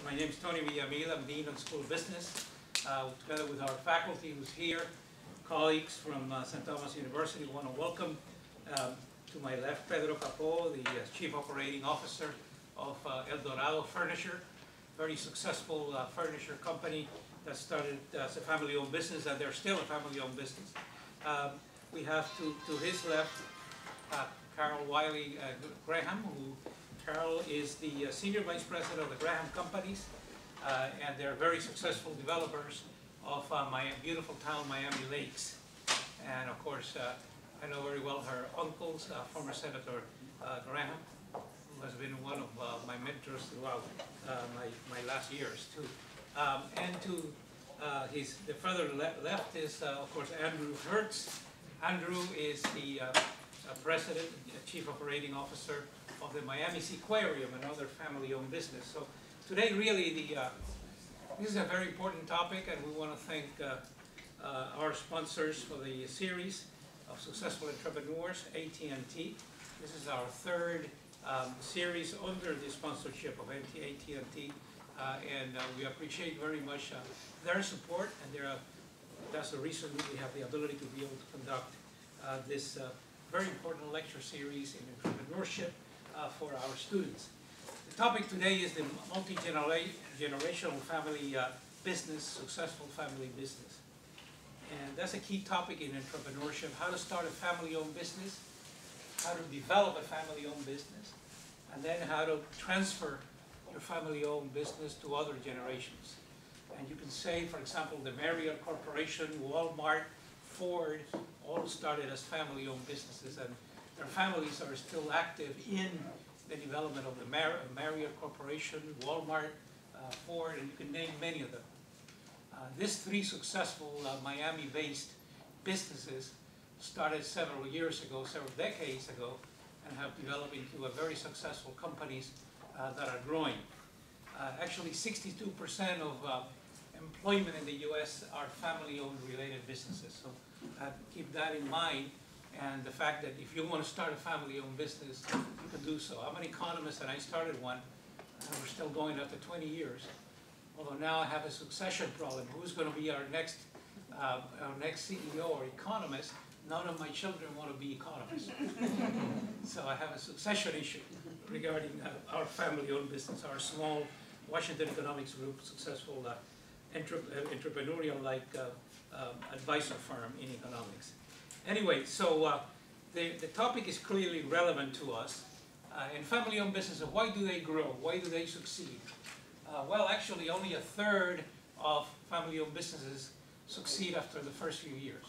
My name is Tony Villamil. I'm Dean of School of Business. Together with our faculty who's here, colleagues from St. Thomas University, I want to welcome to my left Pedro Capo, the Chief Operating Officer of Dorado Furniture, very successful furniture company that started as a family-owned business, and they're still a family-owned business. We have to his left Wyllie Graham, who Carol is the Senior Vice President of the Graham Companies, and they're very successful developers of my beautiful town, Miami Lakes. And of course, I know very well her uncles, former Senator Graham, who has been one of my mentors throughout my last years too. And to the further left is, of course, Andrew Hertz. Andrew is the President, Chief Operating Officer of the Miami Seaquarium, another family-owned business. So today, really, this is a very important topic, and we want to thank our sponsors for the series of successful entrepreneurs, AT&T. This is our third series under the sponsorship of AT&T, and we appreciate very much their support, and that's the reason we have the ability to be able to conduct this very important lecture series in entrepreneurship for our students. The topic today is the multi-generational family business, successful family business. And that's a key topic in entrepreneurship: how to start a family-owned business, how to develop a family-owned business, and then how to transfer your family-owned business to other generations. And you can say, for example, the Marriott Corporation, Walmart, Ford, all started as family-owned businesses, and their families are still active in the development of the Marriott Corporation, Walmart, Ford, and you can name many of them. These three successful Miami-based businesses started several years ago, several decades ago, and have developed into a very successful companies that are growing. Actually, 62% of employment in the U.S. are family-owned related businesses. So keep that in mind, and the fact that if you want to start a family-owned business, you can do so. I'm an economist, and I started one, and we're still going after 20 years. Although now I have a succession problem. Who's going to be our next CEO or economist? None of my children want to be economists. So I have a succession issue regarding our family-owned business, our small Washington Economics Group, successful entrepreneurial-like advisor firm in economics. Anyway, so the topic is clearly relevant to us. In family-owned businesses, why do they grow? Why do they succeed? Well, actually, only a third of family-owned businesses succeed after the first few years.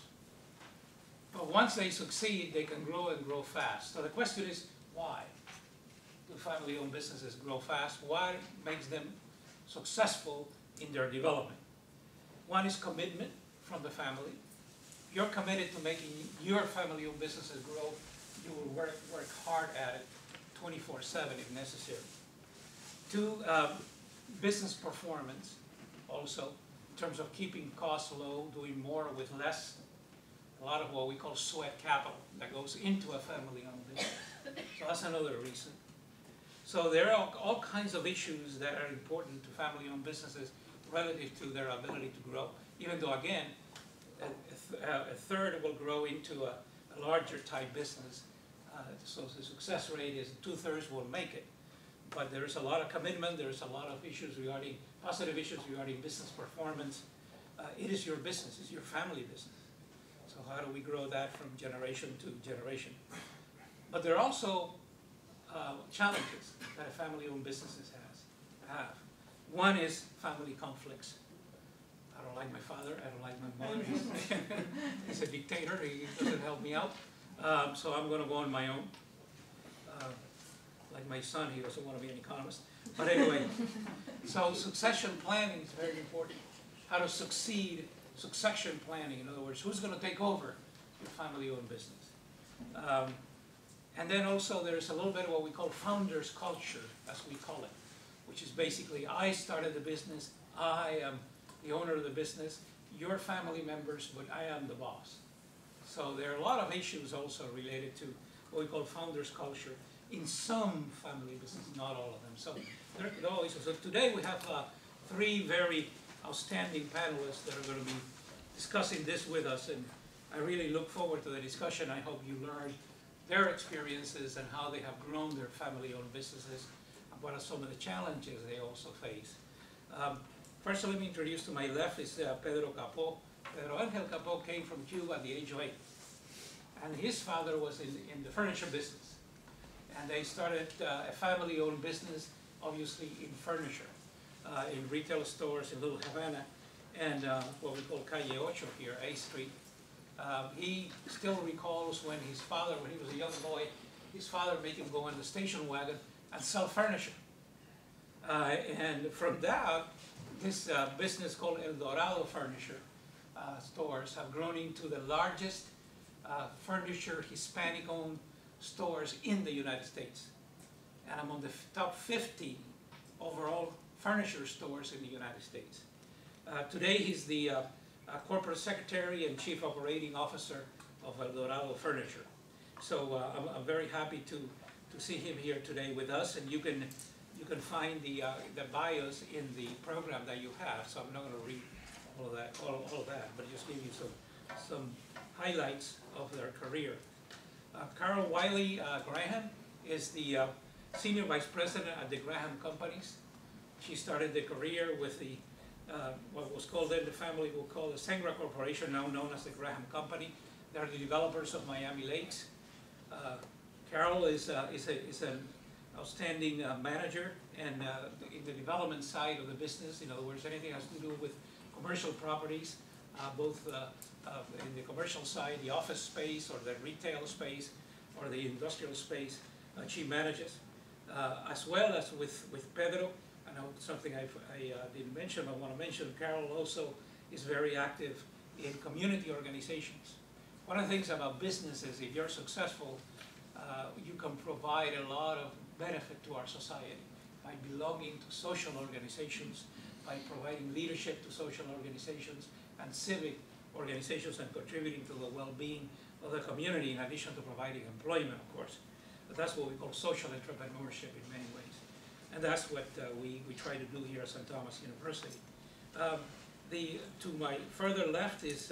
But once they succeed, they can grow and grow fast. So the question is, why do family-owned businesses grow fast? What makes them successful in their development? One is commitment from the family. If you're committed to making your family-owned businesses grow, you will work hard at it 24/7 if necessary. Two, business performance also, in terms of keeping costs low, doing more with less. A lot of what we call sweat capital that goes into a family-owned business. So that's another reason. So there are all kinds of issues that are important to family-owned businesses relative to their ability to grow, even though, again, a third will grow into a larger type business. So the success rate is 2/3 will make it. But there's a lot of commitment, there's a lot of issues regarding, positive issues regarding business performance. It is your business, it's your family business. So how do we grow that from generation to generation? But there are also challenges that a family-owned businesses have. One is family conflicts. I don't like my father, I don't like my mother. He's a dictator, he doesn't help me out. So I'm going to go on my own. Like my son, he doesn't want to be an economist. But anyway, so succession planning is very important. How to succeed, succession planning, in other words, who's going to take over your family-owned business. And then also there's a little bit of what we call founder's culture, as we call it, which is basically, I started the business, I am the owner of the business, your family members, but I am the boss. So there are a lot of issues also related to what we call founder's culture in some family businesses, not all of them. So No, so today we have three very outstanding panelists that are going to be discussing this with us, and I really look forward to the discussion. I hope you learn their experiences and how they have grown their family-owned businesses, and what are some of the challenges they also face. First, let me introduce to my left is Pedro Capo. Pedro Angel Capo came from Cuba at the age of 8, and his father was in the furniture business, and they started a family-owned business, obviously in furniture, in retail stores in Little Havana, and what we call Calle Ocho here, A Street. He still recalls when his father, when he was a young boy, his father made him go on the station wagon and sell furniture. And from that, this business called El Dorado Furniture stores have grown into the largest furniture Hispanic-owned stores in the United States, and among the top 50 overall furniture stores in the United States. Today he's the corporate secretary and chief operating officer of El Dorado Furniture. So I'm very happy to see him here today with us, and you can find the bios in the program that you have. So I'm not going to read all of that, but just give you some highlights of their career. Carol Wyllie Graham is the senior vice president at the Graham Companies. She started the career with the what was called then the family will call the Sengra Corporation, now known as the Graham Company. They're the developers of Miami Lakes. Carol is an outstanding manager and in the development side of the business. In other words, anything has to do with commercial properties, both in the commercial side, the office space or the retail space or the industrial space, she manages. As well as with Pedro, I know something I didn't mention, I want to mention, Carol also is very active in community organizations. One of the things about business is if you're successful, you can provide a lot of benefit to our society by belonging to social organizations, by providing leadership to social organizations and civic organizations and contributing to the well-being of the community in addition to providing employment, of course. But that's what we call social entrepreneurship in many ways. And that's what we try to do here at St. Thomas University. To my further left is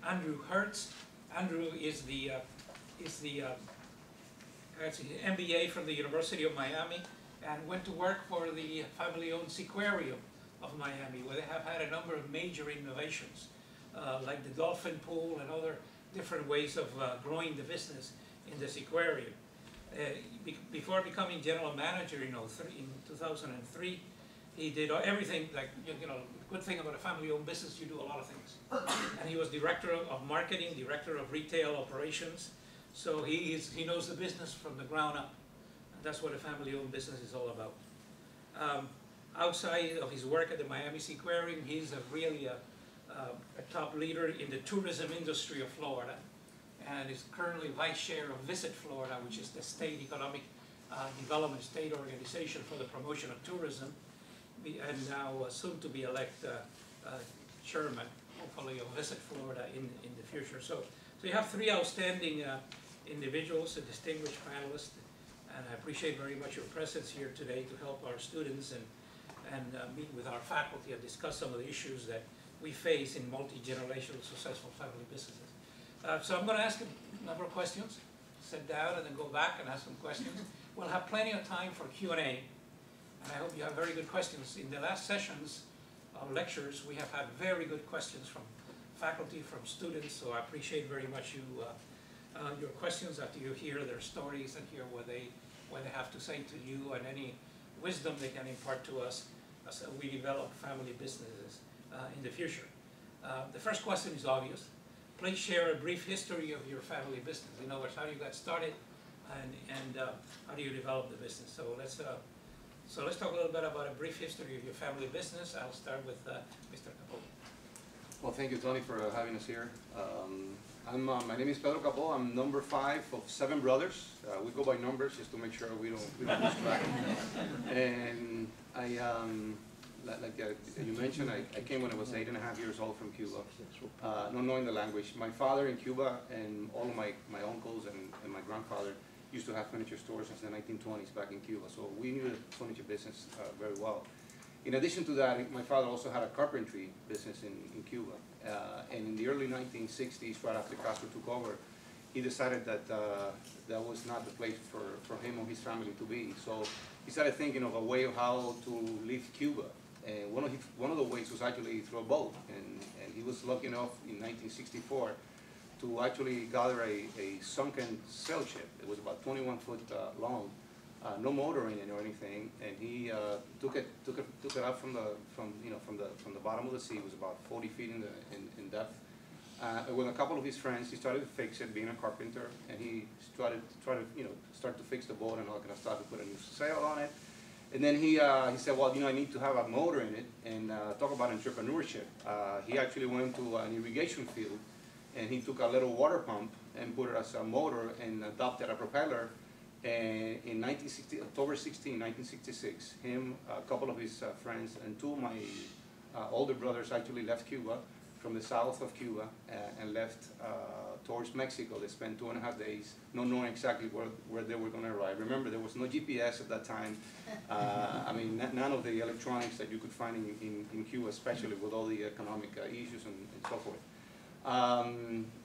Andrew Hertz. Andrew is the MBA from the University of Miami and went to work for the family-owned Seaquarium of Miami, where they have had a number of major innovations, like the dolphin pool and other different ways of growing the business in the Seaquarium. Before becoming general manager in 2003, he did everything, like, you know, the good thing about a family-owned business, you do a lot of things. And he was director of marketing, director of retail operations, so he knows the business from the ground up. And that's what a family-owned business is all about. Outside of his work at the Miami Seaquarium, he's really a top leader in the tourism industry of Florida, and is currently vice chair of Visit Florida, which is the state economic development state organization for the promotion of tourism, and now soon to be elected chairman, hopefully, of Visit Florida in the future. So you have three outstanding individuals, a distinguished panelists, and I appreciate very much your presence here today to help our students and meet with our faculty and discuss some of the issues that we face in multi-generational successful family businesses. So I'm going to ask a number of questions, sit down and then go back and ask some questions. We'll have plenty of time for Q&A, and I hope you have very good questions. In the last sessions of lectures, we have had very good questions from faculty, from students, so I appreciate very much your questions after you hear their stories and hear what they have to say to you and any wisdom they can impart to us as we develop family businesses in the future. The first question is obvious. Please share a brief history of your family business. In other words, how you got started and how do you develop the business. So let's talk a little bit about a brief history of your family business. I'll start with Mr. Capo. Well, thank you, Tony, for having us here. My name is Pedro Capo. I'm number 5 of 7 brothers. We go by numbers just to make sure we don't lose track. And like you mentioned, I came when I was 8.5 years old from Cuba, not knowing the language. My father in Cuba and all of my uncles and my grandfather used to have furniture stores since the 1920s back in Cuba. So we knew the furniture business very well. In addition to that, my father also had a carpentry business in Cuba. And in the early 1960s, right after Castro took over, he decided that that was not the place for him or his family to be. So he started thinking of a way of how to leave Cuba. And one of the ways was actually through a boat. And he was lucky enough in 1964 to actually gather a sunken sail ship. It was about 21 foot long, no motor in it or anything. And he took it up from the bottom of the sea. It was about 40 feet in depth. With a couple of his friends, he started to fix it, being a carpenter, and he started to fix the boat and all kind of stuff. He put a new sail on it, and then he said, well, I need to have a motor in it. And talk about entrepreneurship. He actually went to an irrigation field, and he took a little water pump and put it as a motor and adopted a propeller. And in October 16, 1966, him, a couple of his friends, and two of my older brothers actually left Cuba, from the south of Cuba, and left towards Mexico. They spent 2.5 days, not knowing exactly where they were going to arrive. Remember, there was no GPS at that time. I mean, none of the electronics that you could find in Cuba, especially with all the economic issues and so forth.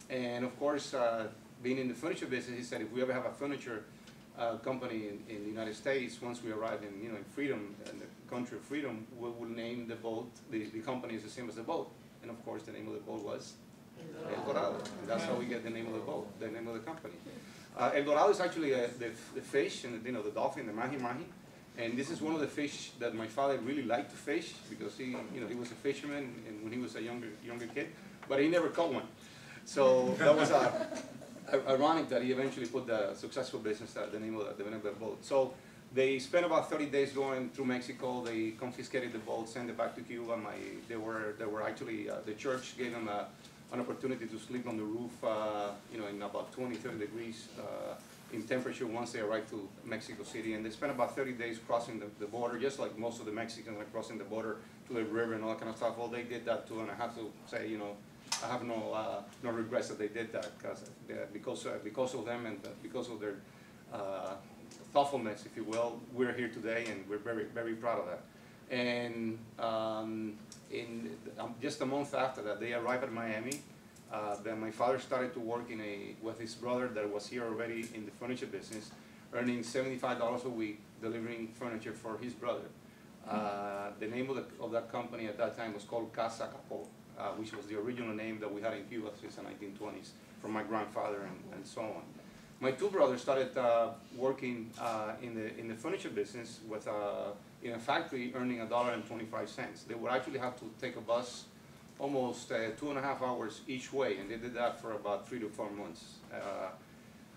And of course, being in the furniture business, he said, if we ever have a furniture company in the United States, once we arrive in freedom, in the country of freedom, we will name the boat, the company is the same as the boat. And of course, the name of the boat was El Dorado. And that's how we get the name of the boat, the name of the company. El Dorado is actually the fish, and the dolphin, the mahi-mahi. And this is one of the fish that my father really liked to fish, because he was a fisherman and when he was a younger kid, but he never caught one. So that was ironic that he eventually put the successful business, the name of the boat. So they spent about 30 days going through Mexico. They confiscated the boat, sent it back to Cuba. They were actually, the church gave them an opportunity to sleep on the roof, in about 20, 30 degrees in temperature once they arrived to Mexico City. And they spent about 30 days crossing the border, just like most of the Mexicans are crossing the border to the river and all that kind of stuff. Well, they did that too, and I have to say, I have no regrets that they did that, because of them and because of their thoughtfulness, if you will. We're here today, and we're very, very proud of that. And just a month after that, they arrived at Miami. Then my father started to work with his brother that was here already in the furniture business, earning $75 a week, delivering furniture for his brother. The name of that company at that time was called Capo, which was the original name that we had in Cuba since the 1920s, from my grandfather and so on. My two brothers started working in the furniture business in a factory, earning $1.25. They would actually have to take a bus almost 2.5 hours each way, and they did that for about 3 to 4 months.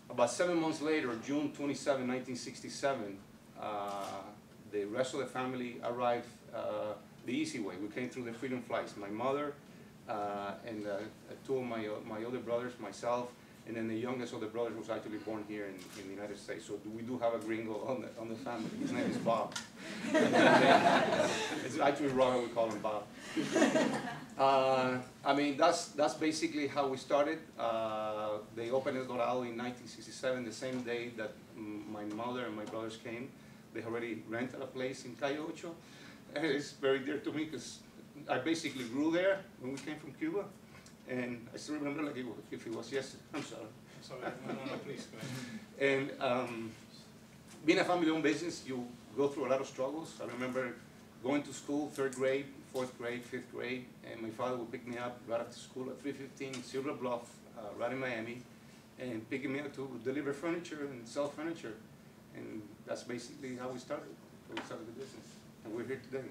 About 7 months later, June 27, 1967, the rest of the family arrived the easy way. We came through the freedom flights. My mother and two of my older brothers, myself, and then the youngest of the brothers was actually born here in the United States. So we do have a gringo on the family. His name is Bob. It's actually Robert, we call him Bob. I mean, that's basically how we started. They opened El Dorado in 1967, the same day that my mother and my brothers came. They already rented a place in Calle Ocho. And it's very dear to me because I basically grew there when we came from Cuba. And I still remember like if it was yesterday. I'm sorry. Sorry, no, please, go ahead. And being a family-owned business, you go through a lot of struggles. I remember going to school, 3rd grade, 4th grade, 5th grade, and my father would pick me up right after school at 3:15, Silver Bluff, right in Miami, and picking me up to deliver furniture and sell furniture. And that's basically how we started. We started the business, and we're here today.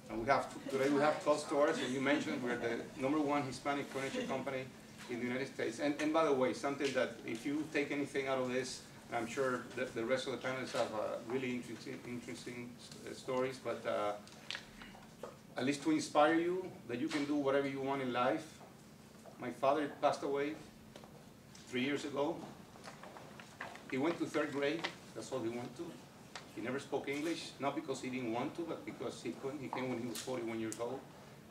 And today we have 12 stores, and you mentioned we're the #1 Hispanic furniture company in the United States. And by the way, something that if you take anything out of this, I'm sure that the rest of the panelists have really interesting stories, but at least to inspire you that you can do whatever you want in life. My father passed away 3 years ago. He went to 3rd grade, that's all he went to. He never spoke English, not because he didn't want to, but because he couldn't. He came when he was 41 years old,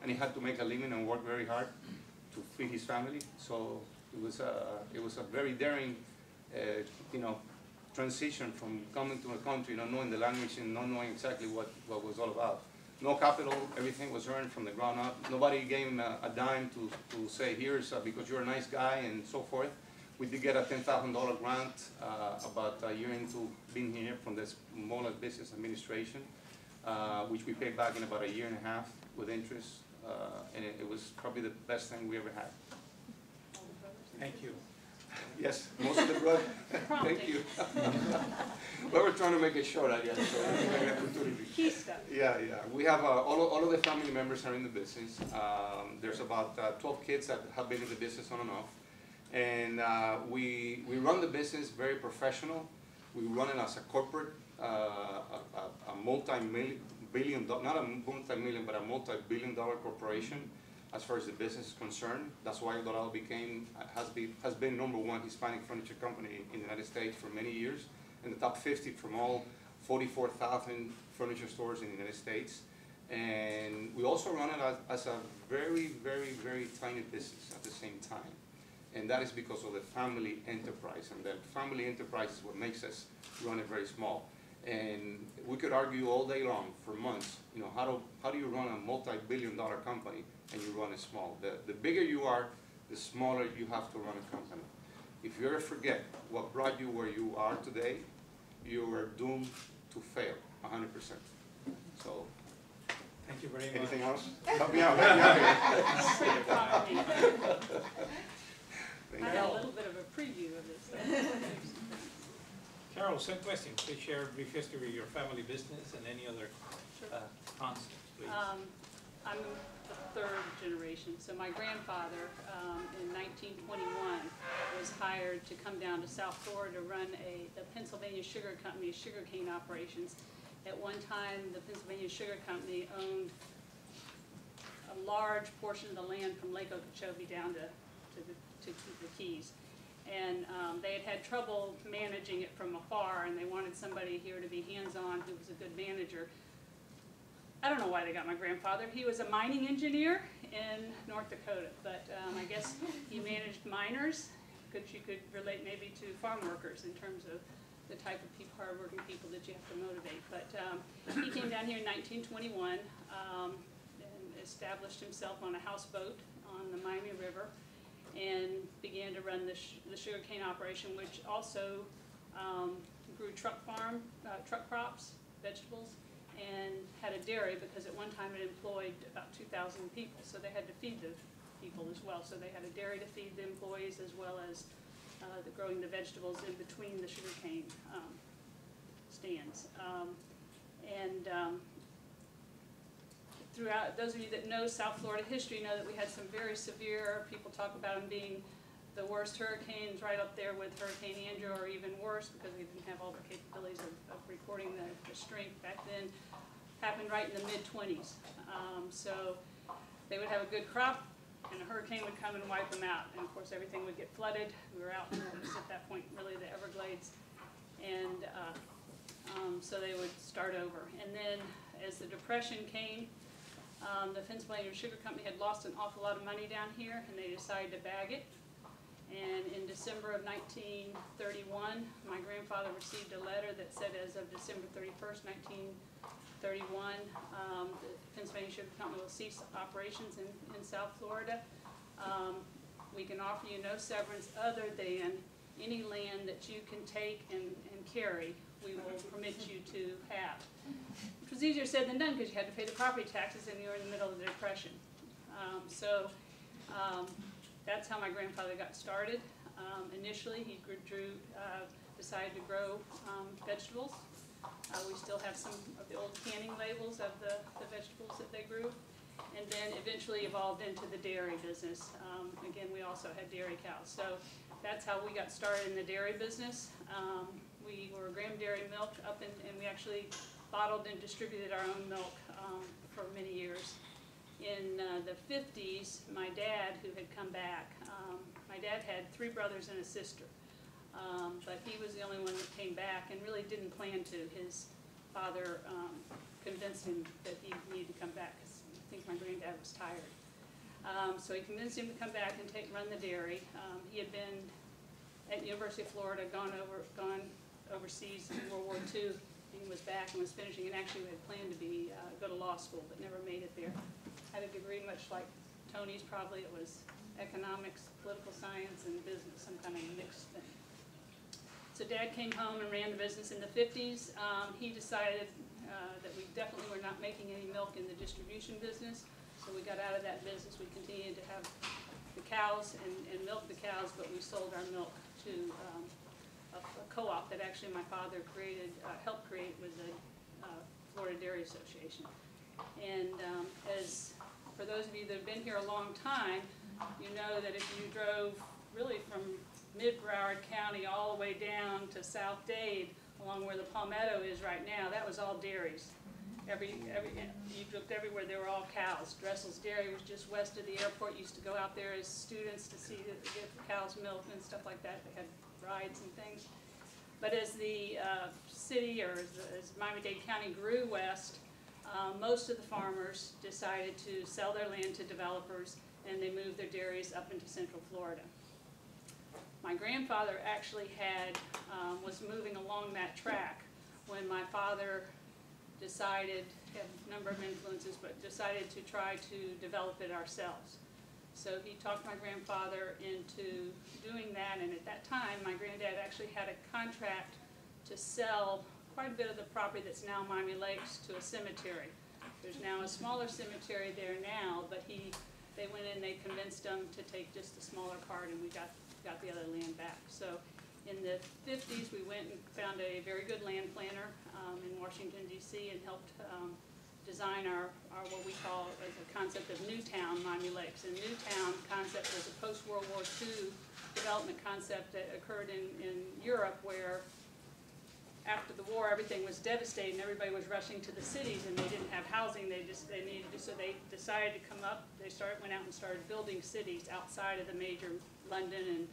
and he had to make a living and work very hard to feed his family. So it was a very daring you know, transition from coming to a country, not knowing the language and not knowing exactly what was all about. No capital, everything was earned from the ground up. Nobody gave him a dime to say, here's because you're a nice guy and so forth. We did get a $10,000 grant about a year into being here from the Small Business Administration, which we paid back in about a year and a half with interest, and it was probably the best thing we ever had. Thank you. Yes, most of the brothers. Thank you. Well, we're trying to make it short, I guess. So Key stuff. yeah. We have all of the family members are in the business. There's about 12 kids that have been in the business on and off. And we run the business very professional. We run it as a corporate, a multi-billion, not a multi-million, but a multi-billion-dollar corporation as far as the business is concerned. That's why Dorado has been #1 Hispanic furniture company in the United States for many years, in the top 50 from all 44,000 furniture stores in the United States. And we also run it as a very, very, very tiny business at the same time. And that is because of the family enterprise. And that family enterprise is what makes us run it very small. And we could argue all day long for months, you know, how do you run a multi-billion-dollar company and you run it small? The bigger you are, the smaller you have to run a company. If you ever forget what brought you where you are today, you are doomed to fail 100%. So, Thank you very much. anything else? Help me out. I had a little bit of a preview of this. Carol, same question. Please share a brief history of your family business and any other concepts, please. I'm the third generation. So my grandfather, in 1921, was hired to come down to South Florida to run the Pennsylvania Sugar Company's sugarcane operations. At one time, the Pennsylvania Sugar Company owned a large portion of the land from Lake Okeechobee down to the Keys. And they had trouble managing it from afar, and they wanted somebody here to be hands-on who was a good manager. I don't know why they got my grandfather. He was a mining engineer in North Dakota, but I guess he managed miners, which you could relate maybe to farm workers in terms of the type of people, hard-working people that you have to motivate. But he came down here in 1921 and established himself on a houseboat on the Miami River, and began to run the sugarcane operation, which also grew truck crops, vegetables, and had a dairy because at one time it employed about 2,000 people, so they had to feed the people as well. So they had a dairy to feed the employees as well as growing the vegetables in between the sugarcane stands. Throughout, those of you that know South Florida history know that we had some very severe, people talk about them being the worst hurricanes, right up there with Hurricane Andrew, or even worse because we didn't have all the capabilities of recording the strength back then. Happened right in the mid-20s. So they would have a good crop, and a hurricane would come and wipe them out. And of course everything would get flooded. We were out in what was at that point really the Everglades. And so they would start over. And then as the Depression came, the Pennsylvania Sugar Company had lost an awful lot of money down here, and they decided to bag it. And in December of 1931, my grandfather received a letter that said as of December 31st, 1931, the Pennsylvania Sugar Company will cease operations in South Florida. We can offer you no severance other than any land that you can take and carry, we will permit you to have. Which was easier said than done because you had to pay the property taxes and you were in the middle of the Depression. That's how my grandfather got started. Initially, he decided to grow vegetables. We still have some of the old canning labels of the vegetables that they grew. And then eventually evolved into the dairy business. Again, we also had dairy cows. So that's how we got started in the dairy business. We were Graham Dairy Milk and we actually bottled and distributed our own milk for many years. In the 50s, my dad, who had come back, my dad had 3 brothers and a sister, but he was the only one that came back and really didn't plan to. His father convinced him that he needed to come back because I think my granddad was tired. So he convinced him to come back and run the dairy. He had been at University of Florida, gone overseas in World War II, and was back and was finishing, and actually had planned to go to law school, but never made it there. Had a degree much like Tony's probably. It was economics, political science, and business, some kind of mixed thing. So Dad came home and ran the business in the 50s. He decided that we definitely were not making any milk in the distribution business, so we got out of that business. We continued to have the cows and milk the cows, but we sold our milk to a co-op that actually my father helped create with the Florida Dairy Association. And as for those of you that have been here a long time, you know that if you drove really from mid-Broward County all the way down to South Dade, along where the Palmetto is right now, that was all dairies. You looked everywhere, they were all cows. Dressel's Dairy was just west of the airport. Used to go out there as students to see get cows milk and stuff like that. They had rides and things. But as the city, or as Miami-Dade County grew west, most of the farmers decided to sell their land to developers, and they moved their dairies up into Central Florida. My grandfather actually was moving along that track when my father decided, had a number of influences, but decided to try to develop it ourselves. So he talked my grandfather into doing that, and at that time, my granddad actually had a contract to sell quite a bit of the property that's now Miami Lakes to a cemetery. There's now a smaller cemetery there now, but they went in, they convinced them to take just the smaller part, and we got the other land back. So in the 50s, we went and found a very good land planner in Washington, D.C., and helped design our what we call as a concept of Newtown Miami Lakes. And Newtown concept was a post-World War II development concept that occurred in Europe, where after the war everything was devastated and everybody was rushing to the cities, and they didn't have housing. They needed to, so they decided to come up. They went out and started building cities outside of the major London and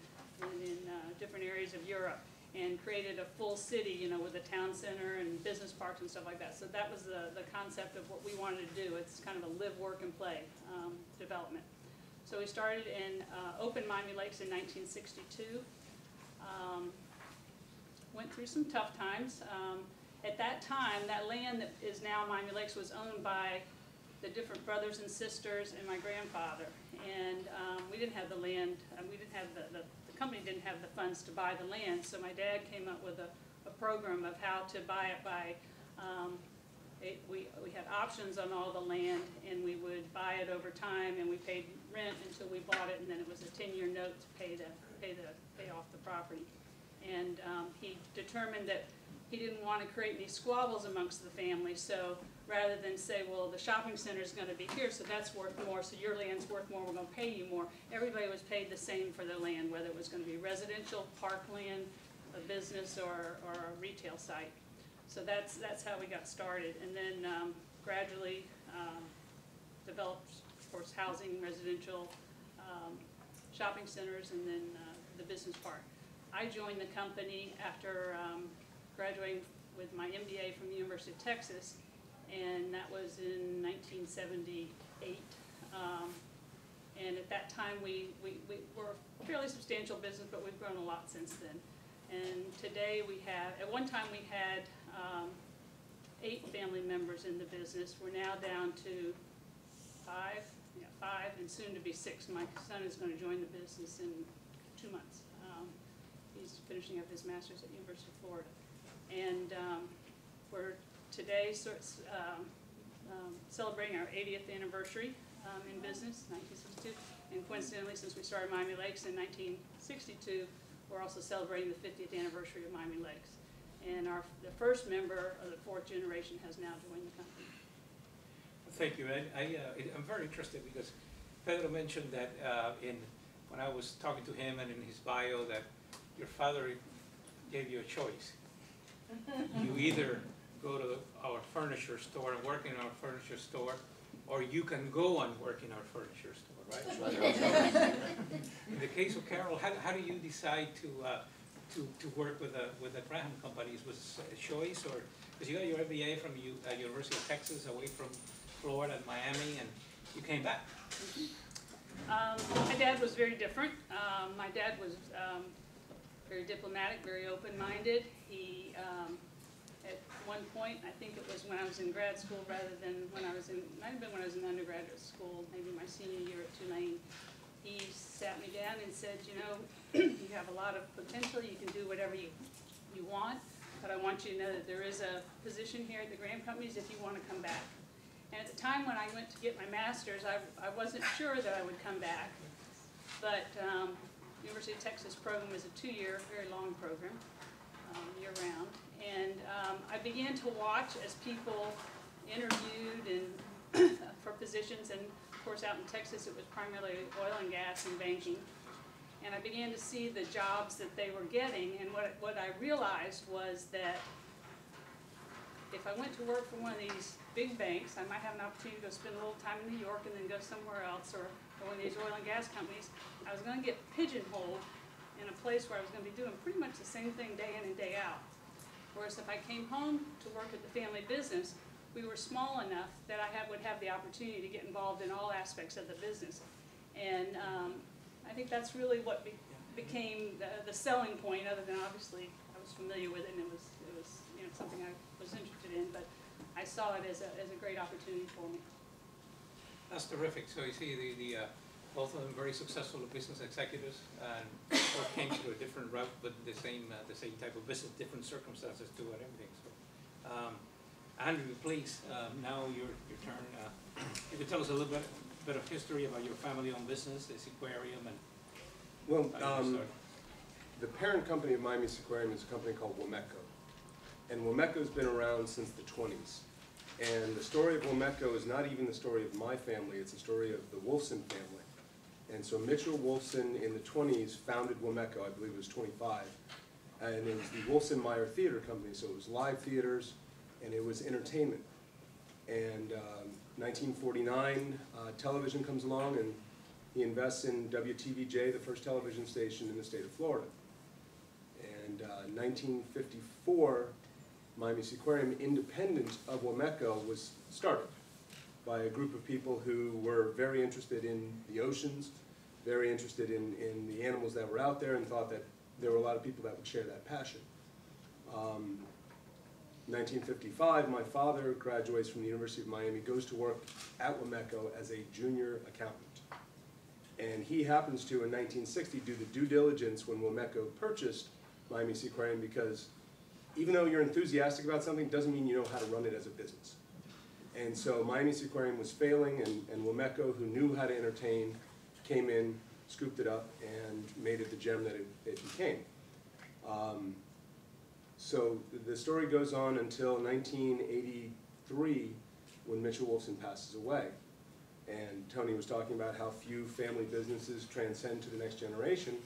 in different areas of Europe, and created a full city, with a town center and business parks and stuff like that. So that was the concept of what we wanted to do. It's kind of a live, work, and play development. So we started and opened Miami Lakes in 1962. Went through some tough times. At that time, that land that is now Miami Lakes was owned by the different brothers and sisters and my grandfather. And we didn't have the land, we didn't have the company didn't have the funds to buy the land, so my dad came up with a program of how to buy it by, we had options on all the land, and we would buy it over time, and we paid rent until we bought it, and then it was a 10-year note to pay off the property. And he determined that he didn't want to create any squabbles amongst the family, so rather than say, well, the shopping center is going to be here, so that's worth more, so your land's worth more, we're going to pay you more. Everybody was paid the same for their land, whether it was going to be residential, parkland, a business, or a retail site. So that's how we got started, and then gradually developed, of course, housing, residential, shopping centers, and then the business park. I joined the company after graduating with my MBA from the University of Texas, and that was in 1978. And at that time, we were a fairly substantial business, but we've grown a lot since then. And today we have, at one time we had 8 family members in the business. We're now down to 5, and soon to be 6. My son is going to join the business in 2 months. He's finishing up his master's at University of Florida. And we're today celebrating our 80th anniversary in business, 1962. And coincidentally, since we started Miami Lakes in 1962, we're also celebrating the 50th anniversary of Miami Lakes. And the first member of the 4th generation has now joined the company. Thank you. I'm very interested because Pedro mentioned that when I was talking to him and in his bio that your father gave you a choice. You either go to our furniture store and work in our furniture store, or you can go and work in our furniture store, right? In the case of Carol, how do you decide to work with a Graham company? Was it a choice, or because you got your MBA from University of Texas, away from Florida and Miami, and you came back? My dad was very different. My dad was very diplomatic, very open-minded. He, at one point, I think it was when I was in grad school rather than when I was in, might have been when I was in undergraduate school, maybe my senior year at Tulane, he sat me down and said, you know, you have a lot of potential, you can do whatever you want, but I want you to know that there is a position here at the Graham Companies if you want to come back. And at the time when I went to get my master's, I wasn't sure that I would come back, but University of Texas program is a 2-year, very long program, year-round. And I began to watch as people interviewed and for positions, and of course out in Texas it was primarily oil and gas and banking. And I began to see the jobs that they were getting, and what I realized was that if I went to work for one of these big banks, I might have an opportunity to go spend a little time in New York and then go somewhere else, or one of these oil and gas companies. I was going to get pigeonholed in a place where I was going to be doing pretty much the same thing day in and day out. Whereas if I came home to work at the family business, we were small enough that I would have the opportunity to get involved in all aspects of the business. And I think that's really what became the selling point, other than obviously I was familiar with it and it was you know, something I was interested in, but I saw it as a great opportunity for me. That's terrific. So you see both of them very successful business executives, and both came through a different route, but the same type of business, different circumstances to it, everything. So, Andrew, please, now your turn. You could tell us a little bit of history about your family-owned business, the Seaquarium, and well, the parent company of Miami Seaquarium is a company called Womeco, and Womeco's been around since the 20s. And the story of Womeco is not even the story of my family; it's the story of the Wolfson family. And so Mitchell Wolfson in the 20s founded Womeco, I believe it was 25, and it was the Wolfson-Meyer Theater Company, so it was live theaters and it was entertainment. And 1949, television comes along and he invests in WTVJ, the first television station in the state of Florida. And 1954, Miami Seaquarium, independent of Womeco, was started by a group of people who were very interested in the oceans, very interested in the animals that were out there, and thought that there were a lot of people that would share that passion. 1955, my father graduates from the University of Miami, goes to work at Womeco as a junior accountant. And he happens to, in 1960, do the due diligence when Womeco purchased Miami Seaquarium, because even though you're enthusiastic about something, doesn't mean you know how to run it as a business. And so Miami Seaquarium was failing, and Womeco, who knew how to entertain, came in, scooped it up, and made it the gem that it became. So the story goes on until 1983, when Mitchell Wolfson passes away. And Tony was talking about how few family businesses transcend to the next generation.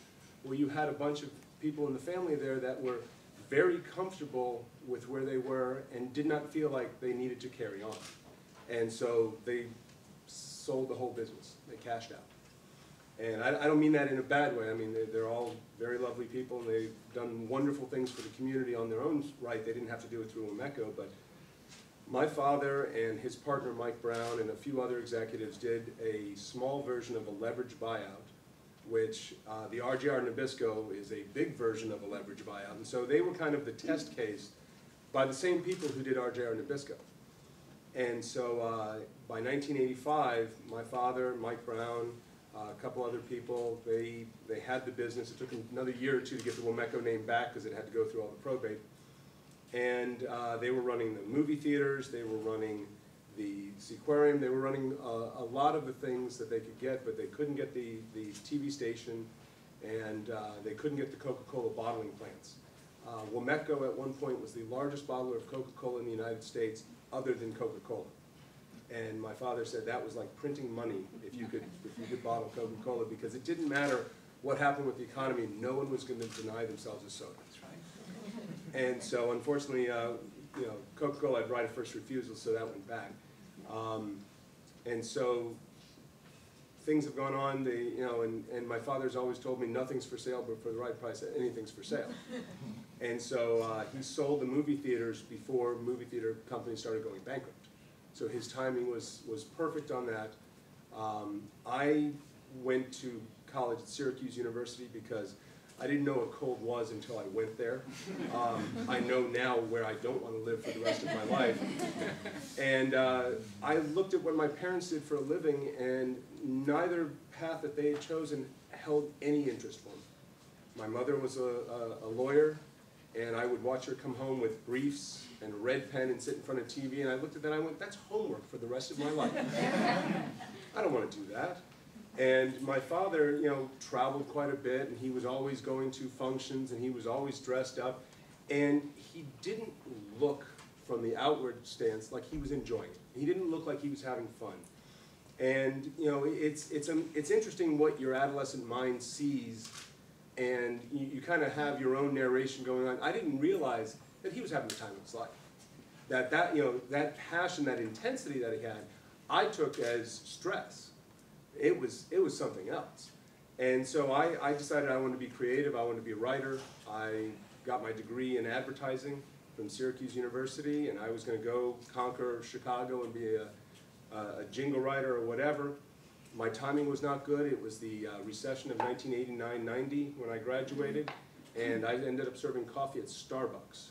Well, you had a bunch of people in the family there that were very comfortable with where they were and did not feel like they needed to carry on. And so they sold the whole business. They cashed out. And I don't mean that in a bad way. I mean, they're all very lovely people, and they've done wonderful things for the community on their own right. They didn't have to do it through Womeco, but my father and his partner, Mike Brown, and a few other executives did a small version of a leverage buyout, which the RJR Nabisco is a big version of a leverage buyout. And so they were kind of the test case by the same people who did RJR Nabisco. And so by 1985, my father, Mike Brown, a couple other people, they had the business. It took them another year or two to get the Womeco name back because it had to go through all the probate. And they were running the movie theaters, they were running the Seaquarium, they were running a lot of the things that they could get, but they couldn't get the TV station, and they couldn't get the Coca-Cola bottling plants. Womeco at one point was the largest bottler of Coca-Cola in the United States, other than Coca-Cola. And my father said that was like printing money if you could bottle Coca-Cola, because it didn't matter what happened with the economy, no one was going to deny themselves a soda. That's right. And so unfortunately, you know, Coca-Cola had right of first refusal, so that went back. And so things have gone on, you know, and my father's always told me nothing's for sale, but for the right price, anything's for sale. And so he sold the movie theaters before movie theater companies started going bankrupt. So his timing was perfect on that. I went to college at Syracuse University because I didn't know what cold was until I went there. I know now where I don't want to live for the rest of my life. And I looked at what my parents did for a living, and neither path that they had chosen held any interest for me. My mother was a lawyer, and I would watch her come home with briefs and a red pen and sit in front of TV, and I looked at that and I went, that's homework for the rest of my life. I don't want to do that. And my father, you know, traveled quite a bit, and he was always going to functions, and he was always dressed up, and he didn't look from the outward stance like he was enjoying it. He didn't look like he was having fun. And you know, it's interesting what your adolescent mind sees, and you kind of have your own narration going on. I didn't realize that he was having the time of his life. That you know, that passion, that intensity that he had, I took as stress. It was something else. And so I decided I wanted to be creative, I wanted to be a writer. I got my degree in advertising from Syracuse University, and I was going to go conquer Chicago and be a jingle writer or whatever. My timing was not good. It was the recession of 1989-90 when I graduated, and I ended up serving coffee at Starbucks.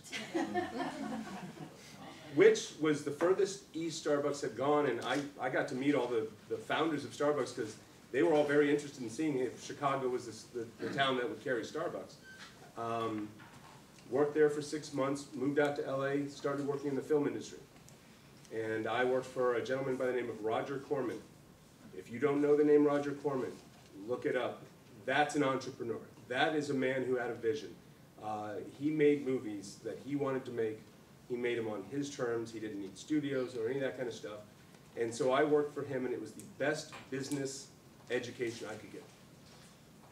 Which was the furthest east Starbucks had gone, and I got to meet all the founders of Starbucks because they were all very interested in seeing if Chicago was the town that would carry Starbucks. Worked there for 6 months, moved out to LA, started working in the film industry. And I worked for a gentleman by the name of Roger Corman. If you don't know the name Roger Corman, look it up. That's an entrepreneur. That is a man who had a vision. He made movies that he wanted to make. He made them on his terms. He didn't need studios or any of that kind of stuff. And so I worked for him, and it was the best business education I could get.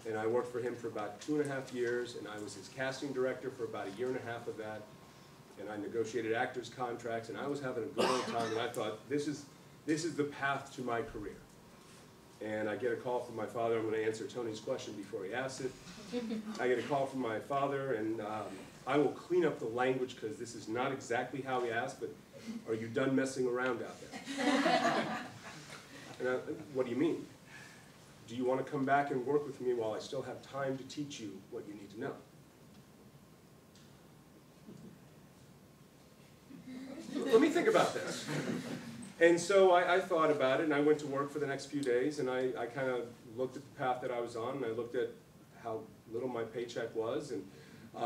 And I worked for him for about 2.5 years, and I was his casting director for about 1.5 years of that. And I negotiated actors' contracts, and I was having a good old time, and I thought, this is the path to my career. And I get a call from my father. I'm going to answer Tony's question before he asks it. I get a call from my father, and I will clean up the language because this is not exactly how he asked, but are you done messing around out there? And what do you mean? Do you want to come back and work with me while I still have time to teach you what you need to know? Let me think about this. And so I thought about it, and I went to work for the next few days, and I kind of looked at the path that I was on, and I looked at how little my paycheck was, and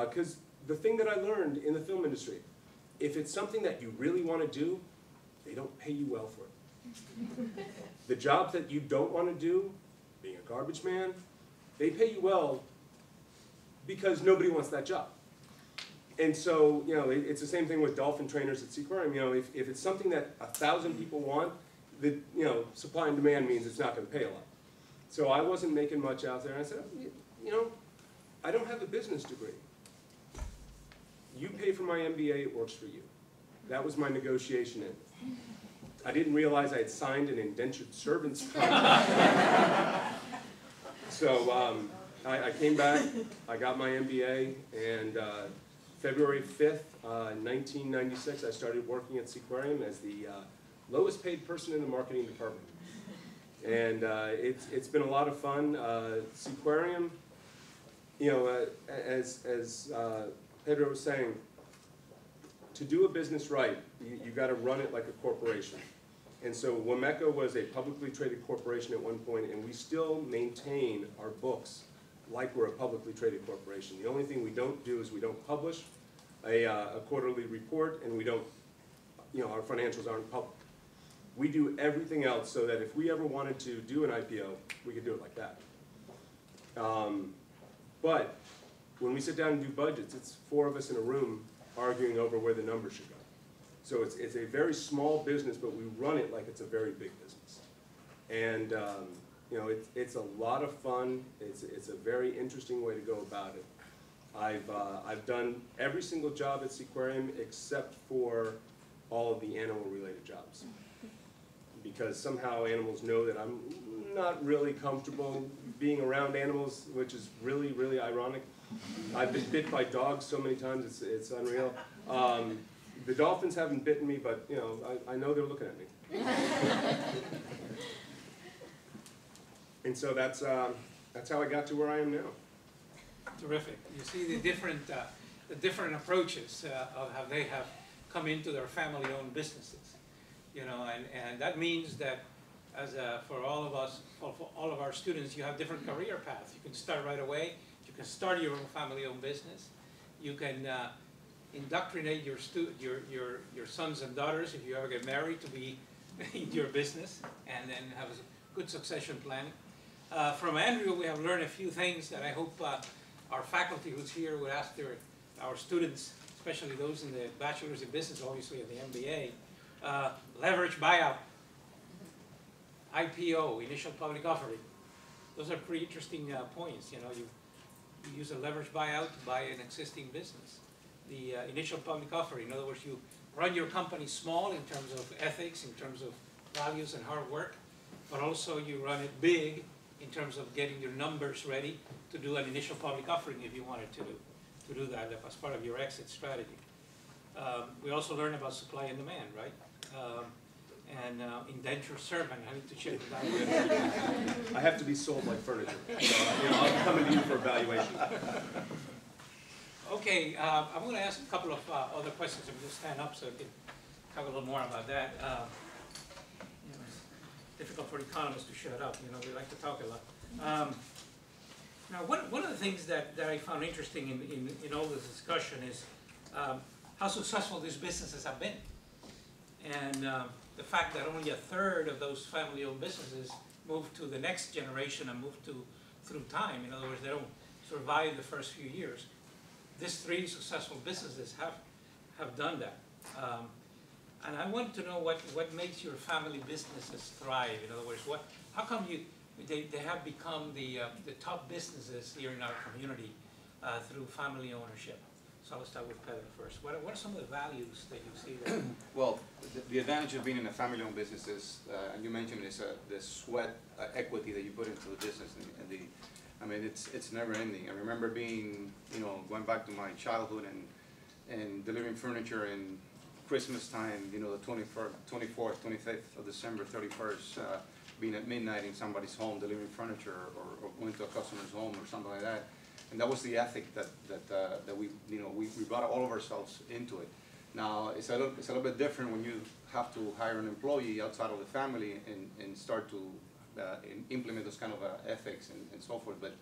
because the thing that I learned in the film industry, if it's something that you really want to do, they don't pay you well for it. The jobs that you don't want to do, being a garbage man, they pay you well because nobody wants that job. And so, you know, it's the same thing with dolphin trainers at Seaquarium. You know, if it's something that 1,000 people want, you know, supply and demand means it's not going to pay a lot. So I wasn't making much out there, and I said, you know, I don't have a business degree. You pay for my MBA, it works for you. That was my negotiation end. I didn't realize I had signed an indentured servant's contract. So I came back, I got my MBA, and February 5th, 1996, I started working at Seaquarium as the lowest paid person in the marketing department. And it's been a lot of fun. Seaquarium, you know, as Pedro was saying, to do a business right, you got to run it like a corporation. And so Wameco was a publicly traded corporation at one point, and we still maintain our books like we're a publicly traded corporation. The only thing we don't do is we don't publish a quarterly report, and we don't, you know, our financials aren't public. We do everything else so that if we ever wanted to do an IPO, we could do it like that. But when we sit down and do budgets, it's 4 of us in a room arguing over where the numbers should go. So it's a very small business, but we run it like it's a very big business. And you know, it's a lot of fun. It's a very interesting way to go about it. I've done every single job at Seaquarium except for all of the animal-related jobs, because somehow animals know that I'm not really comfortable being around animals, which is really, really ironic. I've been bit by dogs so many times, it's unreal. The dolphins haven't bitten me, but you know, I know they're looking at me. And so that's how I got to where I am now. Terrific. You see the different approaches of how they have come into their family-owned businesses. You know, and that means that for all of us, for all of our students, you have different career paths. You can start right away. You can start your own family-owned business. You can indoctrinate your sons and daughters, if you ever get married, to be in your business, and then have a good succession planning. From Andrew, we have learned a few things that I hope our faculty who's here would ask our students, especially those in the bachelor's in business, obviously, and the MBA. Leverage buyout, IPO, initial public offering. Those are pretty interesting points. You know, you use a leverage buyout to buy an existing business. The initial public offering, in other words, you run your company small in terms of ethics, in terms of values and hard work, but also you run it big in terms of getting your numbers ready to do an initial public offering if you wanted to do that as part of your exit strategy. We also learned about supply and demand, right? And indenture servant, I need to check that. I have to be sold like furniture. So, I'll come to you for evaluation. Okay, I'm going to ask a couple of other questions. I'm going to stand up so I can talk a little more about that. It's difficult for economists to shut up. We like to talk a lot. Now, one of the things that I found interesting in all this discussion is how successful these businesses have been. And the fact that only a third of those family-owned businesses move to the next generation and move through time. In other words, they don't survive the first few years. These 3 successful businesses have done that. And I want to know what makes your family businesses thrive. In other words, how come they have become the top businesses here in our community through family ownership? So I'll start with Pedro first. What are some of the values that you see there? Well, the advantage of being in a family-owned business is, and you mentioned this, the sweat equity that you put into the business, and it's never ending. I remember being, going back to my childhood and delivering furniture in Christmas time, the 24th, 25th of December, 31st, being at midnight in somebody's home delivering furniture or going to a customer's home or something like that. And that was the ethic that we brought all of ourselves into it. Now, it's a little bit different when you have to hire an employee outside of the family and start to implement those kind of ethics and so forth. But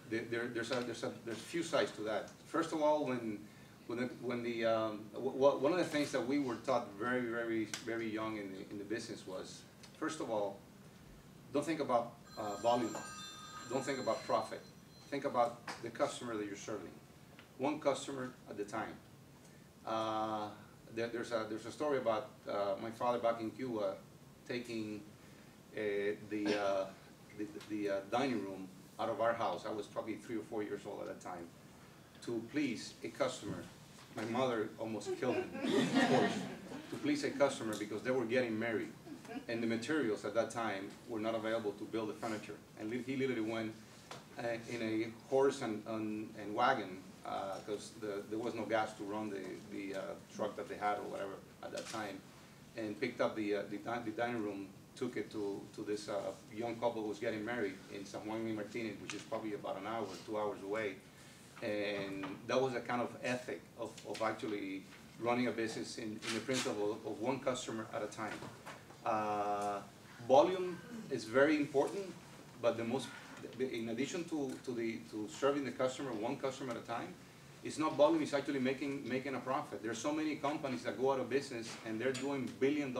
there's a few sides to that. First of all, one of the things that we were taught very, very, very young in the business was, first of all, don't think about volume, don't think about profit. Think about the customer that you're serving, one customer at a time. There's a story about my father back in Cuba taking the dining room out of our house. I was probably 3 or 4 years old at that time, to please a customer. My mother almost killed him, of course, to please a customer because they were getting married, and the materials at that time were not available to build the furniture. And he literally went in a horse and wagon, because there was no gas to run the truck that they had or whatever at that time, and picked up the dining room, took it to this young couple who was getting married in San Juan y Martinez, which is probably about an hour, 2 hours away. And that was a kind of ethic of actually running a business in the principle of one customer at a time. Volume is very important, but in addition to serving the customer, one customer at a time, it's not volume, it's actually making a profit. There's so many companies that go out of business and they're doing $1 billion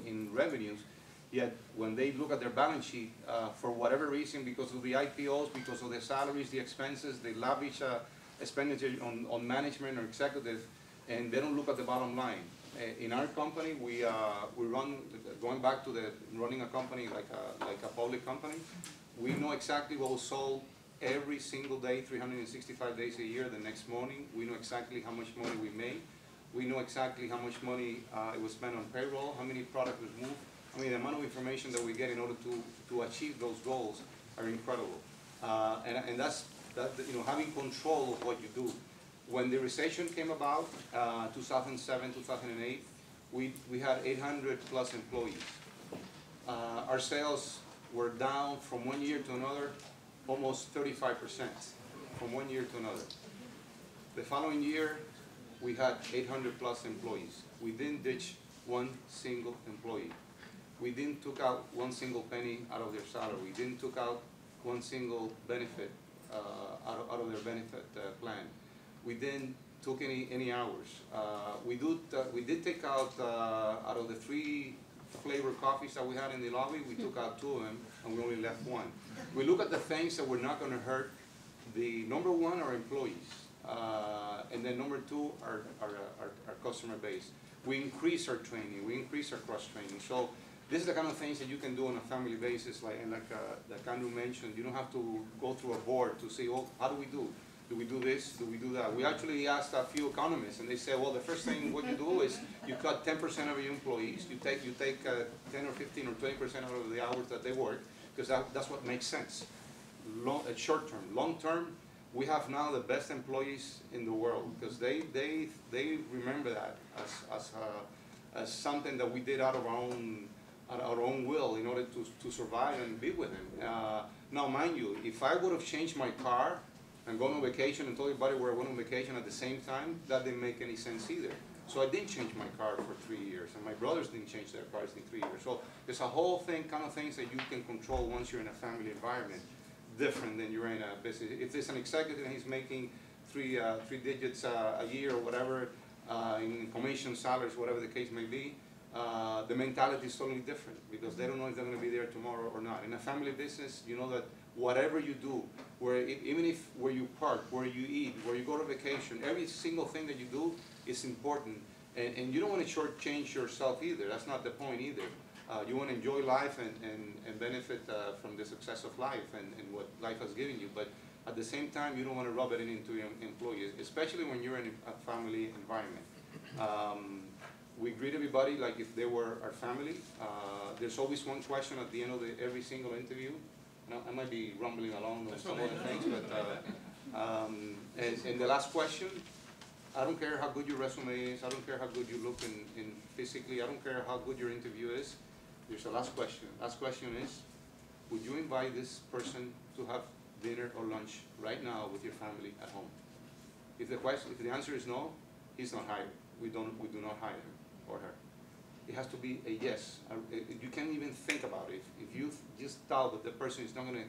in revenues, yet when they look at their balance sheet, for whatever reason, because of the IPOs, because of the salaries, the expenses, the lavish expenditure on management or executive, and they don't look at the bottom line. In our company, we run, going back to running a company like a public company, we know exactly what was sold every single day, 365 days a year. The next morning, we know exactly how much money we made. We know exactly how much money it was spent on payroll, how many products was moved. I mean, the amount of information that we get in order to achieve those goals are incredible. And that's having control of what you do. When the recession came about, 2007, 2008, we had 800 plus employees. Our sales were down from one year to another almost 35% from one year to another. The following year, we had 800 plus employees. We didn't ditch one single employee. We didn't took out one single penny out of their salary. We didn't took out one single benefit out of their benefit plan. We didn't took any hours. We did take out of the 3 flavor coffees that we had in the lobby, we took out 2 of them, and we only left 1. We look at the things that were not going to hurt the number 1, our employees, and then number 2, our customer base. We increase our training, we increase our cross training. So this is the kind of things that you can do on a family basis, like Andrew mentioned. You don't have to go through a board to say, oh, how do we do? Do we do this? Do we do that? We actually asked a few economists, and they said, well, the first thing what you do is you cut 10% of your employees. You take 10 or 15 or 20% out of the hours that they work, because that's what makes sense. Short term, long term, we have now the best employees in the world, because they remember that as something that we did out of our own will in order to survive and be with them. Now, mind you, if I would have changed my car and gone on vacation and told everybody where I went on vacation at the same time, that didn't make any sense either. So I didn't change my car for 3 years, and my brothers didn't change their cars in 3 years. So there's a whole thing, kind of things that you can control once you're in a family environment, different than you're in a business. If there's an executive and he's making three digits a year or whatever, in commission salaries, whatever the case may be, the mentality is totally different, because they don't know if they're going to be there tomorrow or not. In a family business, you know that whatever you do, even if where you park, where you eat, where you go to vacation, every single thing that you do is important. And you don't want to shortchange yourself either. That's not the point either. You want to enjoy life and benefit from the success of life and what life has given you. But at the same time, you don't want to rub it into your employees, especially when you're in a family environment. We greet everybody like if they were our family. There's always one question at the end of every single interview. Now, I might be rumbling along on some other things, but and the last question, I don't care how good your resume is, I don't care how good you look in physically, I don't care how good your interview is. There's a last question. Last question is, would you invite this person to have dinner or lunch right now with your family at home? If the answer is no, he's not hired. We do not hire him or her. It has to be a yes. You can't even think about it. If you just doubt that the person is not going to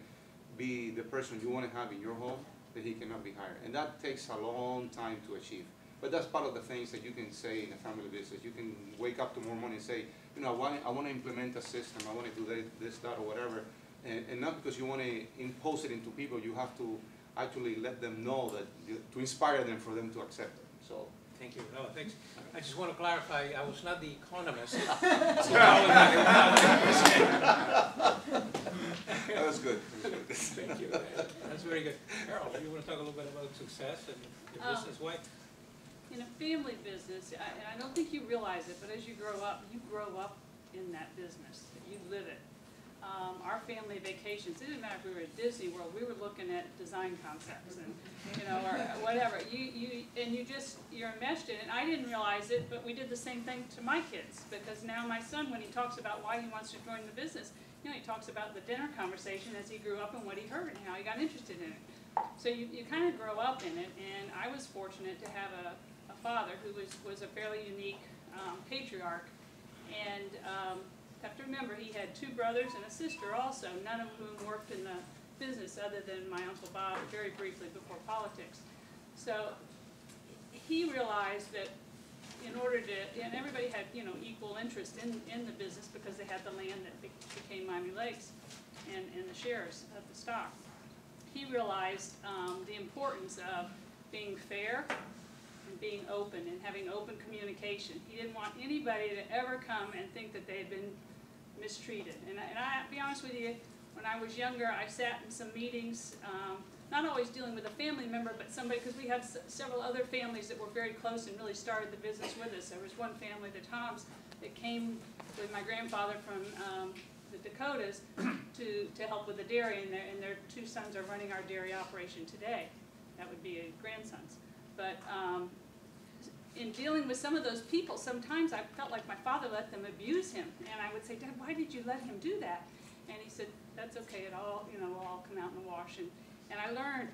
be the person you want to have in your home, then he cannot be hired. And that takes a long time to achieve. But that's part of the things that you can say in a family business. You can wake up tomorrow morning and say, you know, I want to implement a system, I want to do this, that, or whatever. And not because you want to impose it into people, you have to actually let them know that, to inspire them for them to accept it. So. Thank you. No, thanks. I just want to clarify, I was not the economist. That was good. Thank you. That's very good. Carol, you want to talk a little bit about success and your business? Why? In a family business, and I don't think you realize it, but as you grow up in that business. You live it. Our family vacations, it didn't matter if we were at Disney World, we were looking at design concepts and, you know, or whatever. You're enmeshed in it. I didn't realize it, but we did the same thing to my kids, because now my son, when he talks about why he wants to join the business, you know, he talks about the dinner conversation as he grew up and what he heard and how he got interested in it. So you kind of grow up in it, and I was fortunate to have a father who was a fairly unique patriarch, and you have to remember he had 2 brothers and a sister also, none of whom worked in the business other than my Uncle Bob very briefly before politics. So he realized that in order to, and everybody had, you know, equal interest in the business because they had the land that became Miami Lakes and the shares of the stock. He realized the importance of being fair and being open and having open communication. He didn't want anybody to ever come and think that they had been mistreated. And I'll be honest with you, when I was younger, I sat in some meetings, not always dealing with a family member, but somebody, because we had several other families that were very close and really started the business with us. There was one family, the Toms, that came with my grandfather from the Dakotas to help with the dairy, and their 2 sons are running our dairy operation today. That would be grandsons. But in dealing with some of those people, sometimes I felt like my father let them abuse him. And I would say, Dad, why did you let him do that? And he said, that's okay, it all, will all come out in the wash. And I learned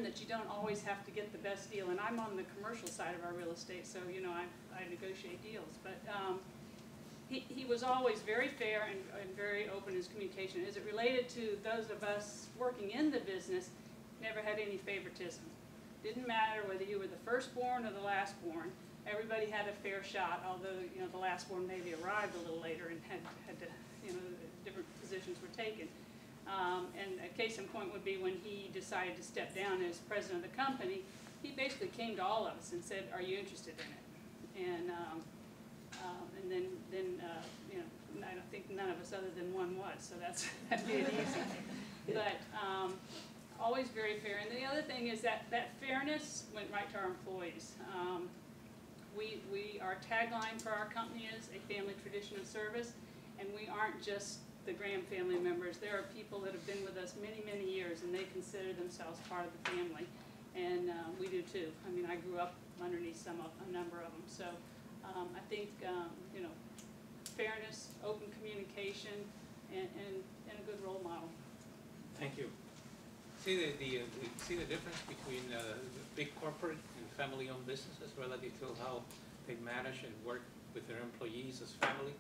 that you don't always have to get the best deal. And I'm on the commercial side of our real estate, so, I negotiate deals. But he was always very fair and very open in his communication. As it related to those of us working in the business, never had any favoritism. Didn't matter whether you were the firstborn or the lastborn. Everybody had a fair shot, although, the lastborn maybe arrived a little later and had to, different positions were taken. And a case in point would be when he decided to step down as president of the company, he basically came to all of us and said, are you interested in it? And then I don't think none of us other than one was, so that made it easy. But always very fair. And the other thing is that fairness went right to our employees. Our tagline for our company is a family tradition of service, and we aren't just the Graham family members. There are people that have been with us many, many years, and they consider themselves part of the family, and we do too. I mean, I grew up underneath a number of them. So I think fairness, open communication, and a good role model. Thank you. See the difference between big corporate and family-owned businesses relative to how they manage and work with their employees as family,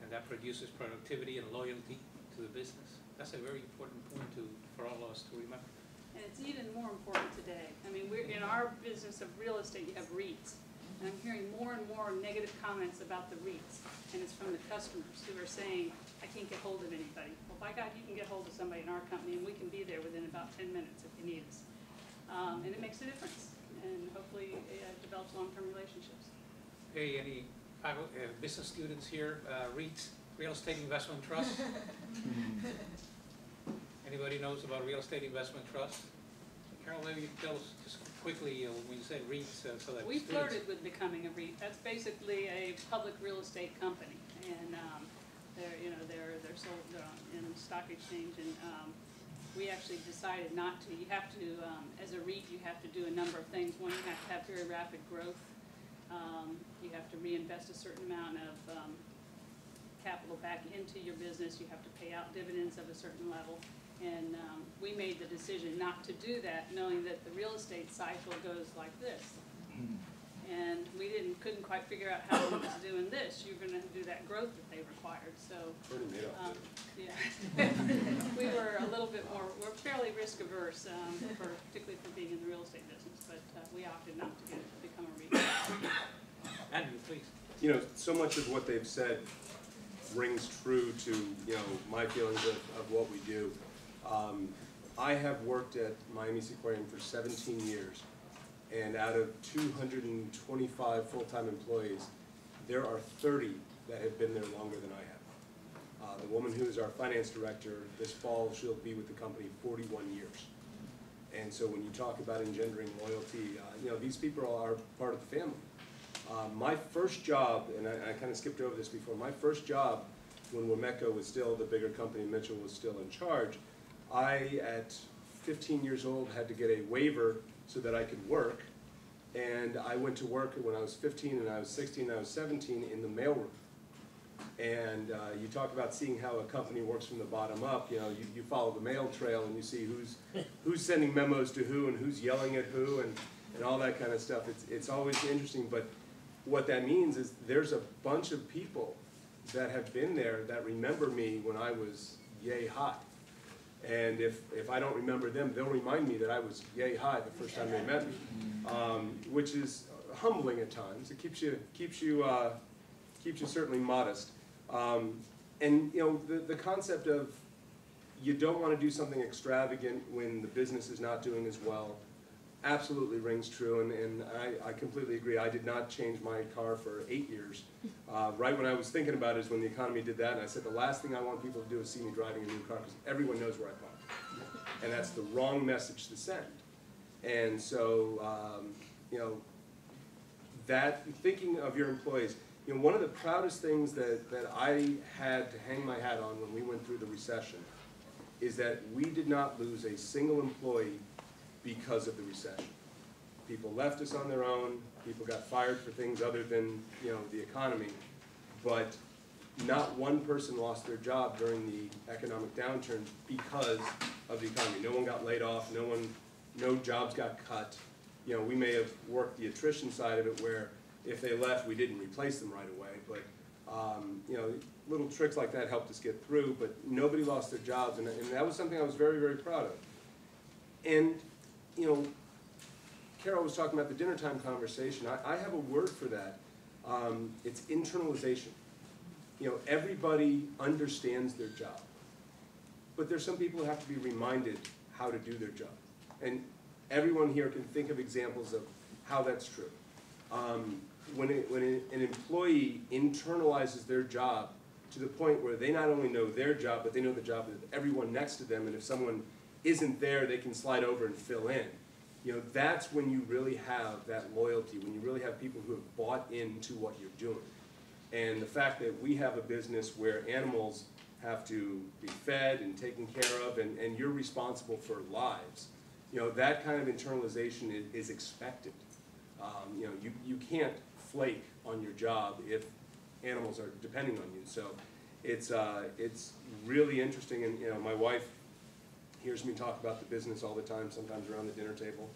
and that produces productivity and loyalty to the business. That's a very important point for all of us to remember. And it's even more important today. I mean, we're in our business of real estate. You have REITs, and I'm hearing more and more negative comments about the REITs, and it's from the customers who are saying, I can't get hold of anybody. Well, by God, you can get hold of somebody in our company, and we can be there within about 10 minutes if you need us. And it makes a difference, and hopefully it develops long-term relationships. Hey, any business students here? REITs, Real Estate Investment Trust? Anybody knows about Real Estate Investment Trust? Carol, maybe you can tell us just quickly when you say REITs, so that we flirted with becoming a REIT. That's basically a public real estate company, and they're sold in the stock exchange. And we actually decided not to. You have to, as a REIT, you have to do a number of things. One, you have to have very rapid growth. You have to reinvest a certain amount of capital back into your business. You have to pay out dividends of a certain level. And we made the decision not to do that, knowing that the real estate cycle goes like this. And we couldn't quite figure out how it was doing this. You're going to do that growth that they required. So, yeah, we were a little bit more. We're fairly risk averse, particularly for being in the real estate business. But we opted not to become a REIT. Andrew, please. So much of what they've said rings true to my feelings of what we do. I have worked at Miami Seaquarium for 17 years, and out of 225 full-time employees, there are 30 that have been there longer than I have. The woman who is our finance director, this fall she'll be with the company 41 years. And so when you talk about engendering loyalty, these people are part of the family. My first job, and I kind of skipped over this before, my first job when Womeco was still the bigger company, Mitchell was still in charge, I, at 15 years old, had to get a waiver so that I could work. And I went to work when I was 15 and I was 16 and I was 17 in the mailroom. And you talk about seeing how a company works from the bottom up. You follow the mail trail and you see who's sending memos to who and who's yelling at who and all that kind of stuff. It's always interesting, but what that means is there's a bunch of people that have been there that remember me when I was yay hot. And if I don't remember them, they'll remind me that I was yay high the first time they met me, which is humbling at times. It keeps you certainly modest. And the concept of you don't want to do something extravagant when the business is not doing as well absolutely rings true, and I completely agree. I did not change my car for 8 years. Right when I was thinking about it is when the economy did that, and I said the last thing I want people to do is see me driving a new car, because everyone knows where I park. And that's the wrong message to send. And so, that thinking of your employees, one of the proudest things that I had to hang my hat on when we went through the recession is that we did not lose a single employee because of the recession. People left us on their own, people got fired for things other than the economy, but not one person lost their job during the economic downturn because of the economy. No one got laid off, no jobs got cut. You know, we may have worked the attrition side of it where if they left, we didn't replace them right away, but you know, little tricks like that helped us get through, but nobody lost their jobs, and that was something I was very, very proud of. And, you know, Carol was talking about the dinner time conversation. I have a word for that. It's internalization. You know, everybody understands their job, but there's some people who have to be reminded how to do their job. And everyone here can think of examples of how that's true. When an employee internalizes their job to the point where they not only know their job, but they know the job of everyone next to them, and if someone isn't there, they can slide over and fill in. You know, that's when you really have that loyalty, when you really have people who have bought into what you're doing. And the fact that we have a business where animals have to be fed and taken care of, and you're responsible for lives, you know, that kind of internalization is expected. You know, you can't flake on your job if animals are depending on you. So it's really interesting, and you know, my wife hears me talk about the business all the time, sometimes around the dinner table,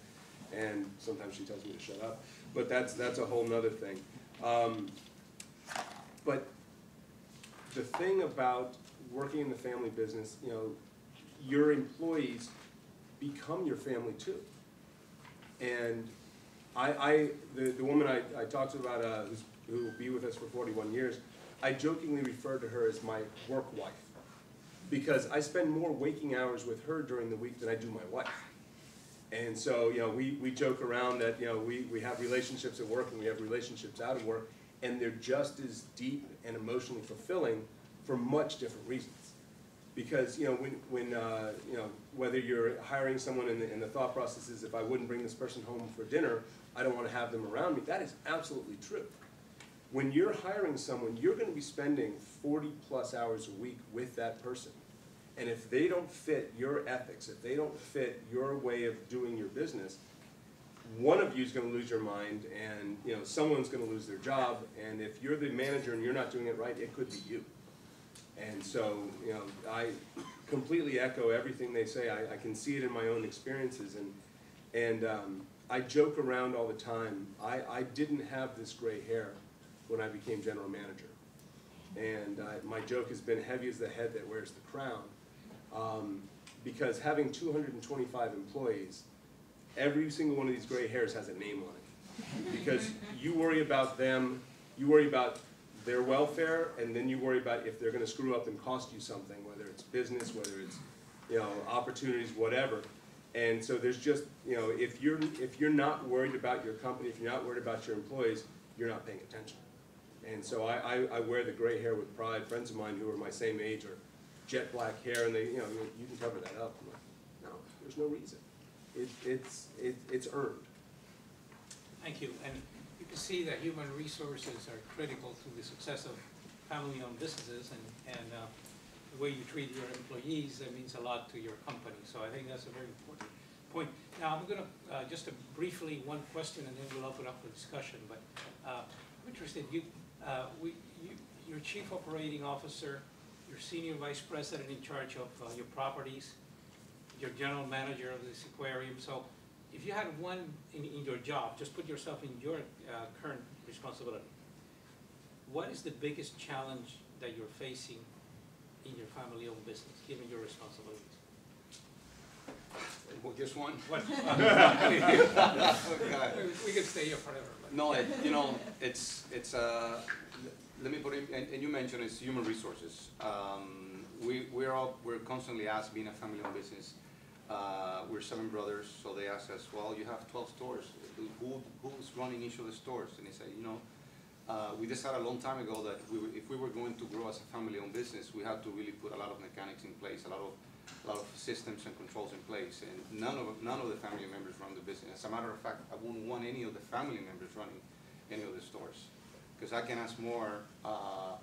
and sometimes she tells me to shut up, but that's a whole nother thing. But the thing about working in the family business, you know, your employees become your family too. And the woman I talked to about who will be with us for 41 years, I jokingly refer to her as my work wife, because I spend more waking hours with her during the week than I do my wife. And so, you know, we joke around that, you know, we have relationships at work and we have relationships out of work, and they're just as deep and emotionally fulfilling for much different reasons. Because, you know, when you know, whether you're hiring someone and the thought process is, if I wouldn't bring this person home for dinner, I don't want to have them around me, that is absolutely true. When you're hiring someone, you're going to be spending 40+ hours a week with that person. And if they don't fit your ethics, if they don't fit your way of doing your business, one of you is going to lose your mind, and you know, someone's going to lose their job. And if you're the manager and you're not doing it right, it could be you. And so, you know, I completely echo everything they say. I can see it in my own experiences, and I joke around all the time. I didn't have this gray hair when I became general manager, and my joke has been heavy as the head that wears the crown, because having 225 employees, every single one of these gray hairs has a name on it, because you worry about them, you worry about their welfare, and then you worry about if they're going to screw up and cost you something, whether it's business, whether it's, you know, opportunities, whatever. And so there's just, you know, if you're not worried about your company, if you're not worried about your employees, you're not paying attention. And so I wear the gray hair with pride. Friends of mine who are my same age are jet black hair, and they, you know, you can cover that up. I'm like, no, there's no reason. It's earned. Thank you. And you can see that human resources are critical to the success of family-owned businesses, and the way you treat your employees, that means a lot to your company. So I think that's a very important point. Now I'm going to just briefly one question, and then we'll open up for discussion. But I'm interested. Your chief operating officer, your senior vice president in charge of your properties, your general manager of the Seaquarium. So if you had one in your job, just put yourself in your current responsibility. What is the biggest challenge that you're facing in your family-owned business, given your responsibilities? Well, just one? What? We could stay here forever. But. No, you know, it's let me put it, and you mentioned it's human resources. We're constantly asked, being a family-owned business, we're 7 brothers, so they ask us, well, you have 12 stores. Who's running each of the stores? And they say, you know, we decided a long time ago that if we were going to grow as a family-owned business, we had to really put a lot of mechanics in place, a lot of systems and controls in place, and none of the family members run the business. As a matter of fact, I wouldn't want any of the family members running any of the stores, because I can ask more of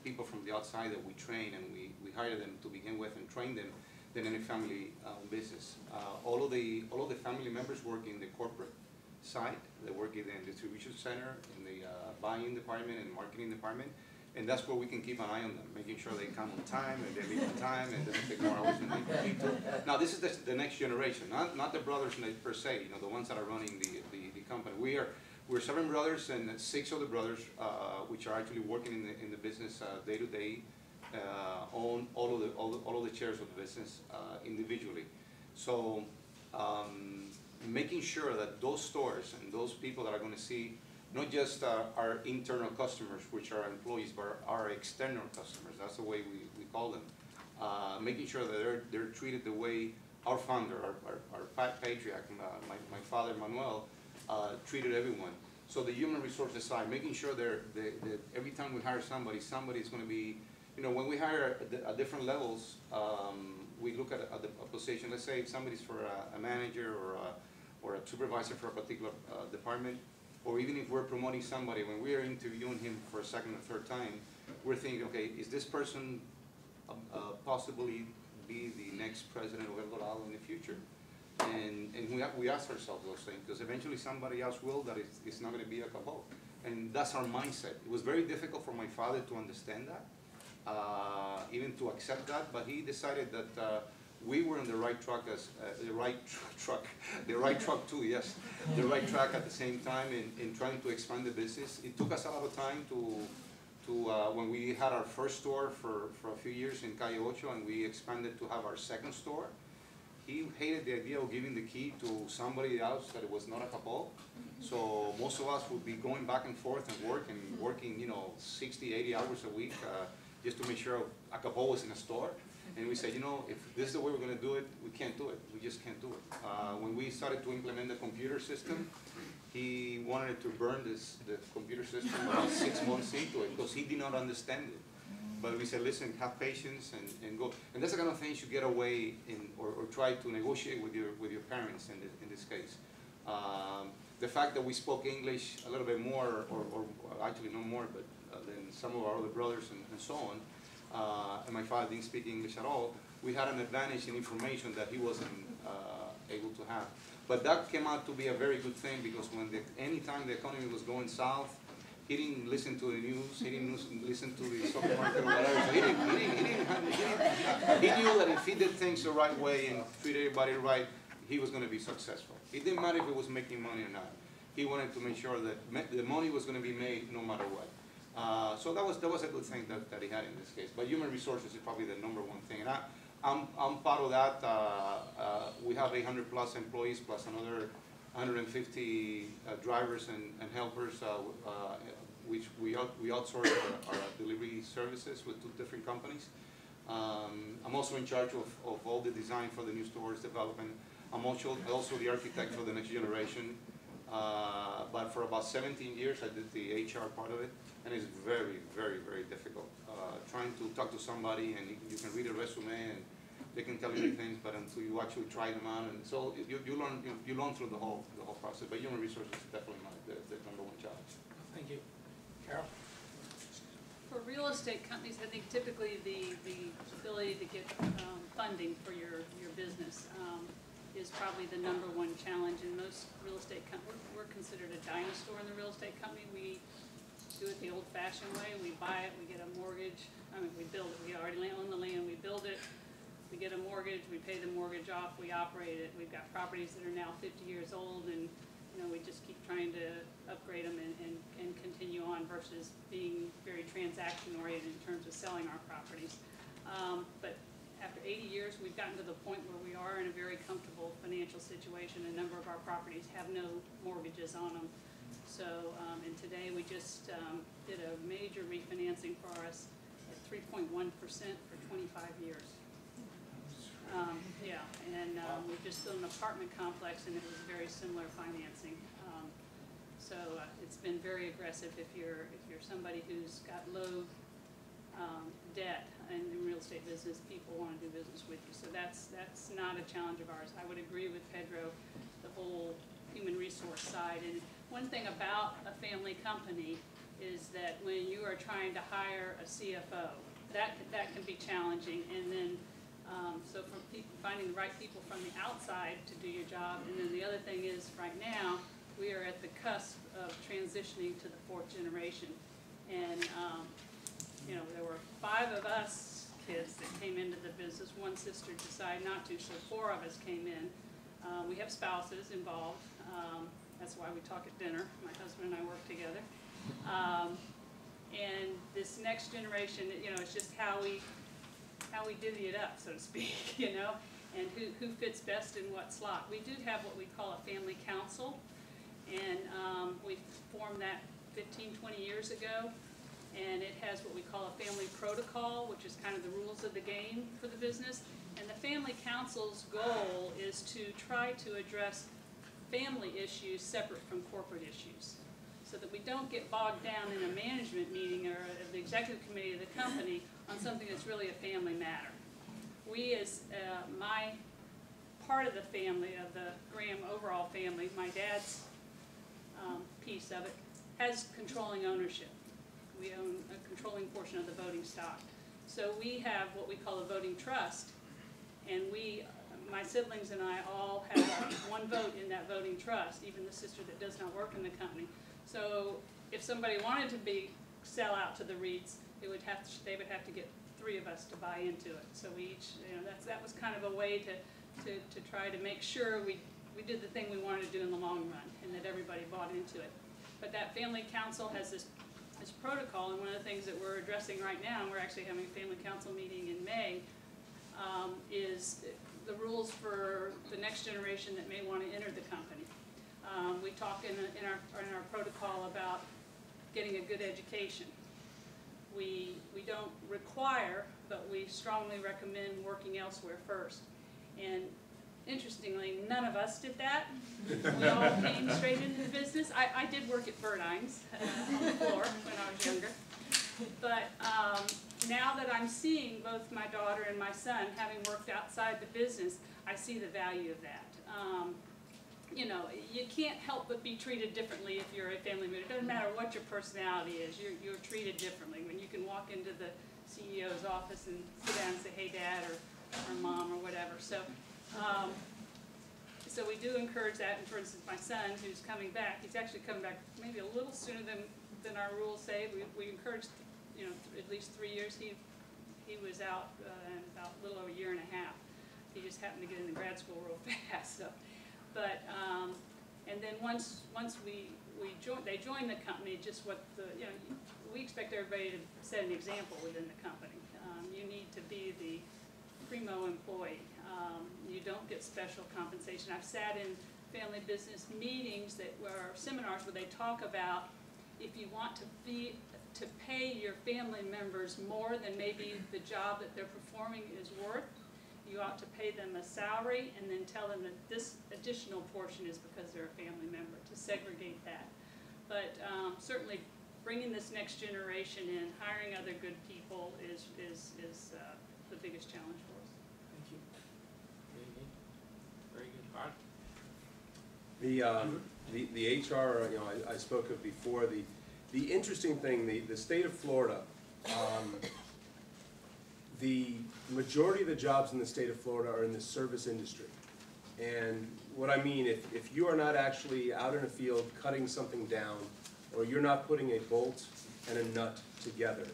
people from the outside that we train, and we hire them to begin with and train them, than any family business. All of the family members work in the corporate side. They work in the distribution center, in the buying department and marketing department. And that's where we can keep an eye on them, making sure they come on time and they leave on time and doesn't take more hours than they need to. Now, this is the next generation, not the brothers per se, the ones that are running the company. We're 7 brothers and 6 other brothers, which are actually working in the business day to day, own all of the shares of the business individually. So, making sure that those stores and those people that are going to see not just our internal customers, which are employees, but our external customers. That's the way we call them. Making sure that they're treated the way our founder, our patriarch, my father Manuel, treated everyone. So the human resources side, making sure that every time we hire somebody's going to be, when we hire at different levels, we look at a position. Let's say if somebody's for a manager or a supervisor for a particular department, or even if we're promoting somebody, when we are interviewing him for a second or third time, we're thinking, okay, is this person possibly be the next president of El Dorado in the future? And we ask ourselves those things, because eventually somebody else will, that it's not going to be a Capo. And that's our mindset. It was very difficult for my father to understand that, even to accept that, but he decided that we were on the right track the right track at the same time in trying to expand the business. It took us a lot of time to when we had our first store for a few years in Calle Ocho, and we expanded to have our second store. He hated the idea of giving the key to somebody else that it was not a Capo. So most of us would be going back and forth and working 60, 80 hours a week just to make sure a Capo was in a store. And we said, if this is the way we're going to do it, we can't do it. We just can't do it. When we started to implement the computer system, he wanted to burn the computer system about 6 months into it because he did not understand it. But we said, listen, have patience and go. And that's the kind of things you get away or try to negotiate with your parents in this case. The fact that we spoke English a little bit more, or actually no more, but than some of our other brothers and so on, and my father didn't speak English at all, we had an advantage in information that he wasn't able to have. But that came out to be a very good thing, because anytime the economy was going south, he didn't listen to the news, he didn't listen to the stock market or whatever. So he knew that if he did things the right way and treated everybody right, he was going to be successful. It didn't matter if he was making money or not. He wanted to make sure that the money was going to be made no matter what. So that was a good thing that he had in this case. But human resources is probably the #1 thing. And I'm part of that. We have 800 plus employees, plus another 150 drivers and helpers, which we outsource our delivery services with 2 different companies. I'm also in charge of all the design for the new stores development. I'm also the architect for the next generation. But for about 17 years, I did the HR part of it, and it's very, very, very difficult. Trying to talk to somebody, and you can read a resume, and they can tell you things, but until you actually try them out, and so you learn through the whole process. But human resources is definitely the #1 challenge. Thank you. Carol? For real estate companies, I think typically the ability to get funding for your business is probably the #1 challenge. In most real estate companies, we're considered a dinosaur in the real estate company. We do it the old-fashioned way. We buy it, we get a mortgage. We build it. We already own the land. We build it. We get a mortgage. We pay the mortgage off. We operate it. We've got properties that are now 50 years old, and we just keep trying to upgrade them and continue on, versus being very transaction-oriented in terms of selling our properties. But after 80 years, we've gotten to the point where we are in a very comfortable financial situation. A number of our properties have no mortgages on them. So, and today we just did a major refinancing for us at 3.1% for 25 years. Yeah, and we just built an apartment complex, and it was very similar financing. So it's been very aggressive if you're somebody who's got low debt in the real estate business. People want to do business with you. So that's not a challenge of ours. I would agree with Pedro, the whole human resource side. And one thing about a family company is that when you are trying to hire a CFO, that can be challenging. And then so for finding the right people from the outside to do your job. And then the other thing is, right now, we are at the cusp of transitioning to the 4th generation. And, you know, there were 5 of us kids that came into the business. One sister decided not to, so 4 of us came in. We have spouses involved. That's why we talk at dinner. My husband and I work together. And this next generation, you know, it's just how we divvy it up, so to speak, you know, and who fits best in what slot. We do have what we call a family council, and we formed that 15, 20 years ago, and it has what we call a family protocol, which is kind of the rules of the game for the business. And the family council's goal is to try to address family issues separate from corporate issues, so that we don't get bogged down in a management meeting or the executive committee of the company on something that's really a family matter. We, as my part of the family, of the Graham overall family, my dad's piece of it, has controlling ownership. We own a controlling portion of the voting stock. So we have what we call a voting trust, and we, my siblings and I all have one vote in that voting trust, even the sister that does not work in the company. So if somebody wanted to sell out to the REITs, they would have to get 3 of us to buy into it. So we each, you know, that was kind of a way to try to make sure we did the thing we wanted to do in the long run, and that everybody bought into it. But that family council has this protocol, and one of the things that we're addressing right now, and we're actually having a family council meeting in May, is the rules for the next generation that may want to enter the company. We talk in our protocol about getting a good education. We don't require, but we strongly recommend working elsewhere first. And interestingly, none of us did that. We all came straight into the business. I did work at Birdine's on the floor when I was younger. But now that I'm seeing both my daughter and my son having worked outside the business, I see the value of that. You know, you can't help but be treated differently if you're a family member. It doesn't matter what your personality is, you're treated differently. When you can walk into the CEO's office and sit down and say, hey, Dad, or Mom, or whatever. So, so we do encourage that. And for instance, my son, who's coming back, he's actually coming back maybe a little sooner than our rules say. We encourage, you know, at least 3 years. He was out in about a little over a year and a half. He just happened to get into grad school real fast. So. But and then once they join the company, just what you know, we expect everybody to set an example within the company. You need to be the primo employee. You don't get special compensation. I've sat in family business meetings or seminars where they talk about if you want to pay your family members more than maybe the job that they're performing is worth, you ought to pay them a salary and then tell them that this additional portion is because they're a family member, to segregate that. But certainly bringing this next generation in, hiring other good people is the biggest challenge for us. Thank you. Very good. Art? The HR, you know, I spoke of before, the interesting thing, the state of Florida, the majority of the jobs in the state of Florida are in the service industry. And what I mean, if you are not actually out in a field cutting something down, or you're not putting a bolt and a nut together,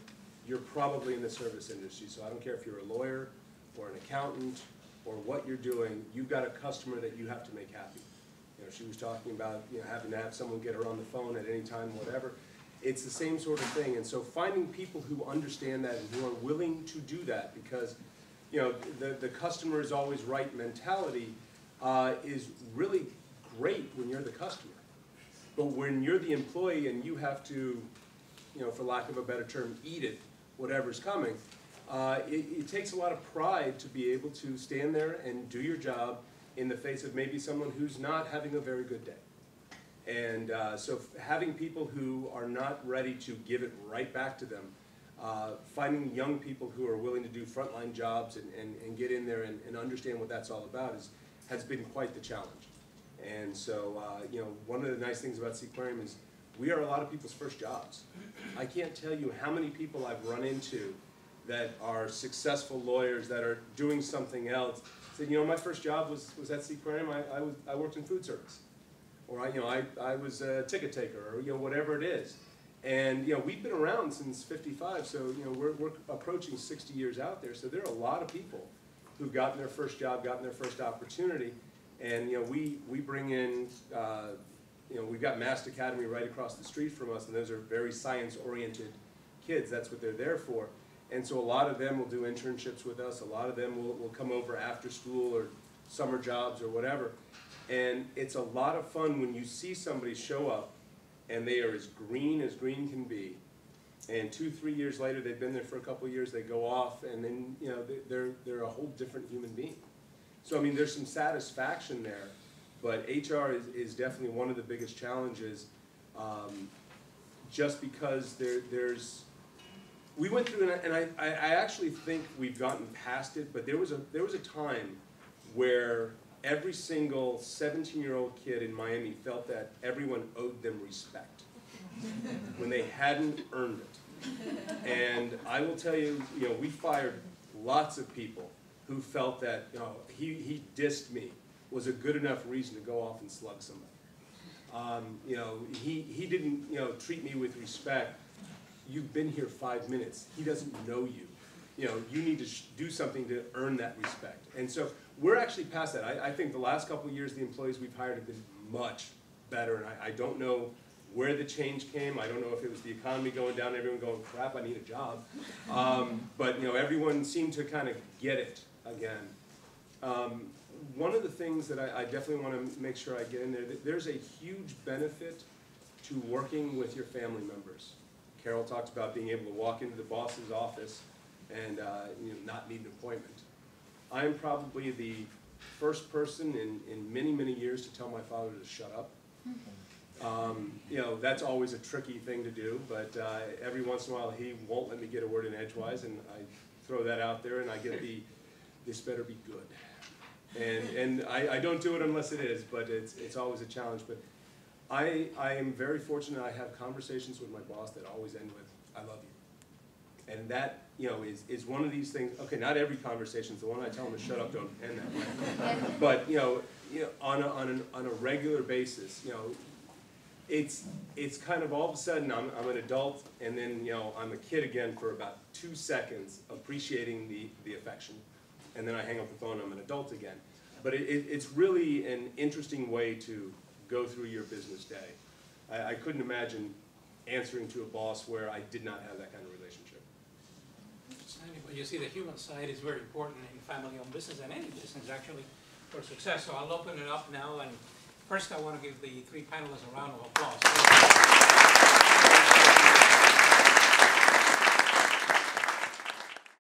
you're probably in the service industry. So I don't care if you're a lawyer or an accountant or what you're doing, you've got a customer that you have to make happy. You know, she was talking about, you know, having to have someone get her on the phone at any time, whatever. It's the same sort of thing, and so finding people who understand that and who are willing to do that, because, you know, the customer is always right mentality is really great when you're the customer. But when you're the employee and you have to, you know, for lack of a better term, eat it, whatever's coming, it takes a lot of pride to be able to stand there and do your job in the face of maybe someone who's not having a very good day. And so having people who are not ready to give it right back to them, finding young people who are willing to do frontline jobs and get in there and understand what that's all about has been quite the challenge. And so, you know, one of the nice things about Seaquarium is we are a lot of people's first jobs. I can't tell you how many people I've run into that are successful lawyers that are doing something else. Said, you know, my first job was at Seaquarium. I worked in food service. or I was a ticket taker, or whatever it is. And we've been around since '55, so we're approaching 60 years out there. So there are a lot of people who've gotten their first job, gotten their first opportunity, and we bring in we've got Mast Academy right across the street from us, and those are very science-oriented kids. That's what they're there for. And so a lot of them will do internships with us. A lot of them will come over after school or summer jobs or whatever. And it's a lot of fun when you see somebody show up and they are as green can be. And 2-3 years later, they've been there for a couple of years, they go off, and then they're a whole different human being. So I mean, there's some satisfaction there, but HR is definitely one of the biggest challenges, just because we went through, and I actually think we've gotten past it, but there was a time where every single 17-year-old kid in Miami felt that everyone owed them respect when they hadn't earned it. And I will tell you, we fired lots of people who felt that he dissed me was a good enough reason to go off and slug somebody. He didn't treat me with respect. You've been here 5 minutes. He doesn't know you. You need to do something to earn that respect. And so we're actually past that. I think the last couple of years, the employees we've hired have been much better. And I don't know where the change came. I don't know if it was the economy going down, everyone going, crap, I need a job. But everyone seemed to kind of get it again. One of the things that I definitely want to make sure I get in there, there's a huge benefit to working with your family members. Carol talks about being able to walk into the boss's office and not need an appointment. I am probably the first person in many, many years to tell my father to shut up. That's always a tricky thing to do, but every once in a while he won't let me get a word in edgewise, and I throw that out there, and I get this better be good. And I don't do it unless it is, but it's always a challenge. But I am very fortunate. I have conversations with my boss that always end with, I love you. And that, is one of these things. Okay, not every conversation is the one I tell them to shut up, don't end that way. But, on a regular basis, it's kind of all of a sudden I'm an adult, and then, I'm a kid again for about 2 seconds, appreciating the affection. And then I hang up the phone, I'm an adult again. But it's really an interesting way to go through your business day. I couldn't imagine answering to a boss where I did not have that kind of relationship. You see, the human side is very important in family-owned business, and any business actually, for success. So I'll open it up now, and first I want to give the 3 panelists a round of applause.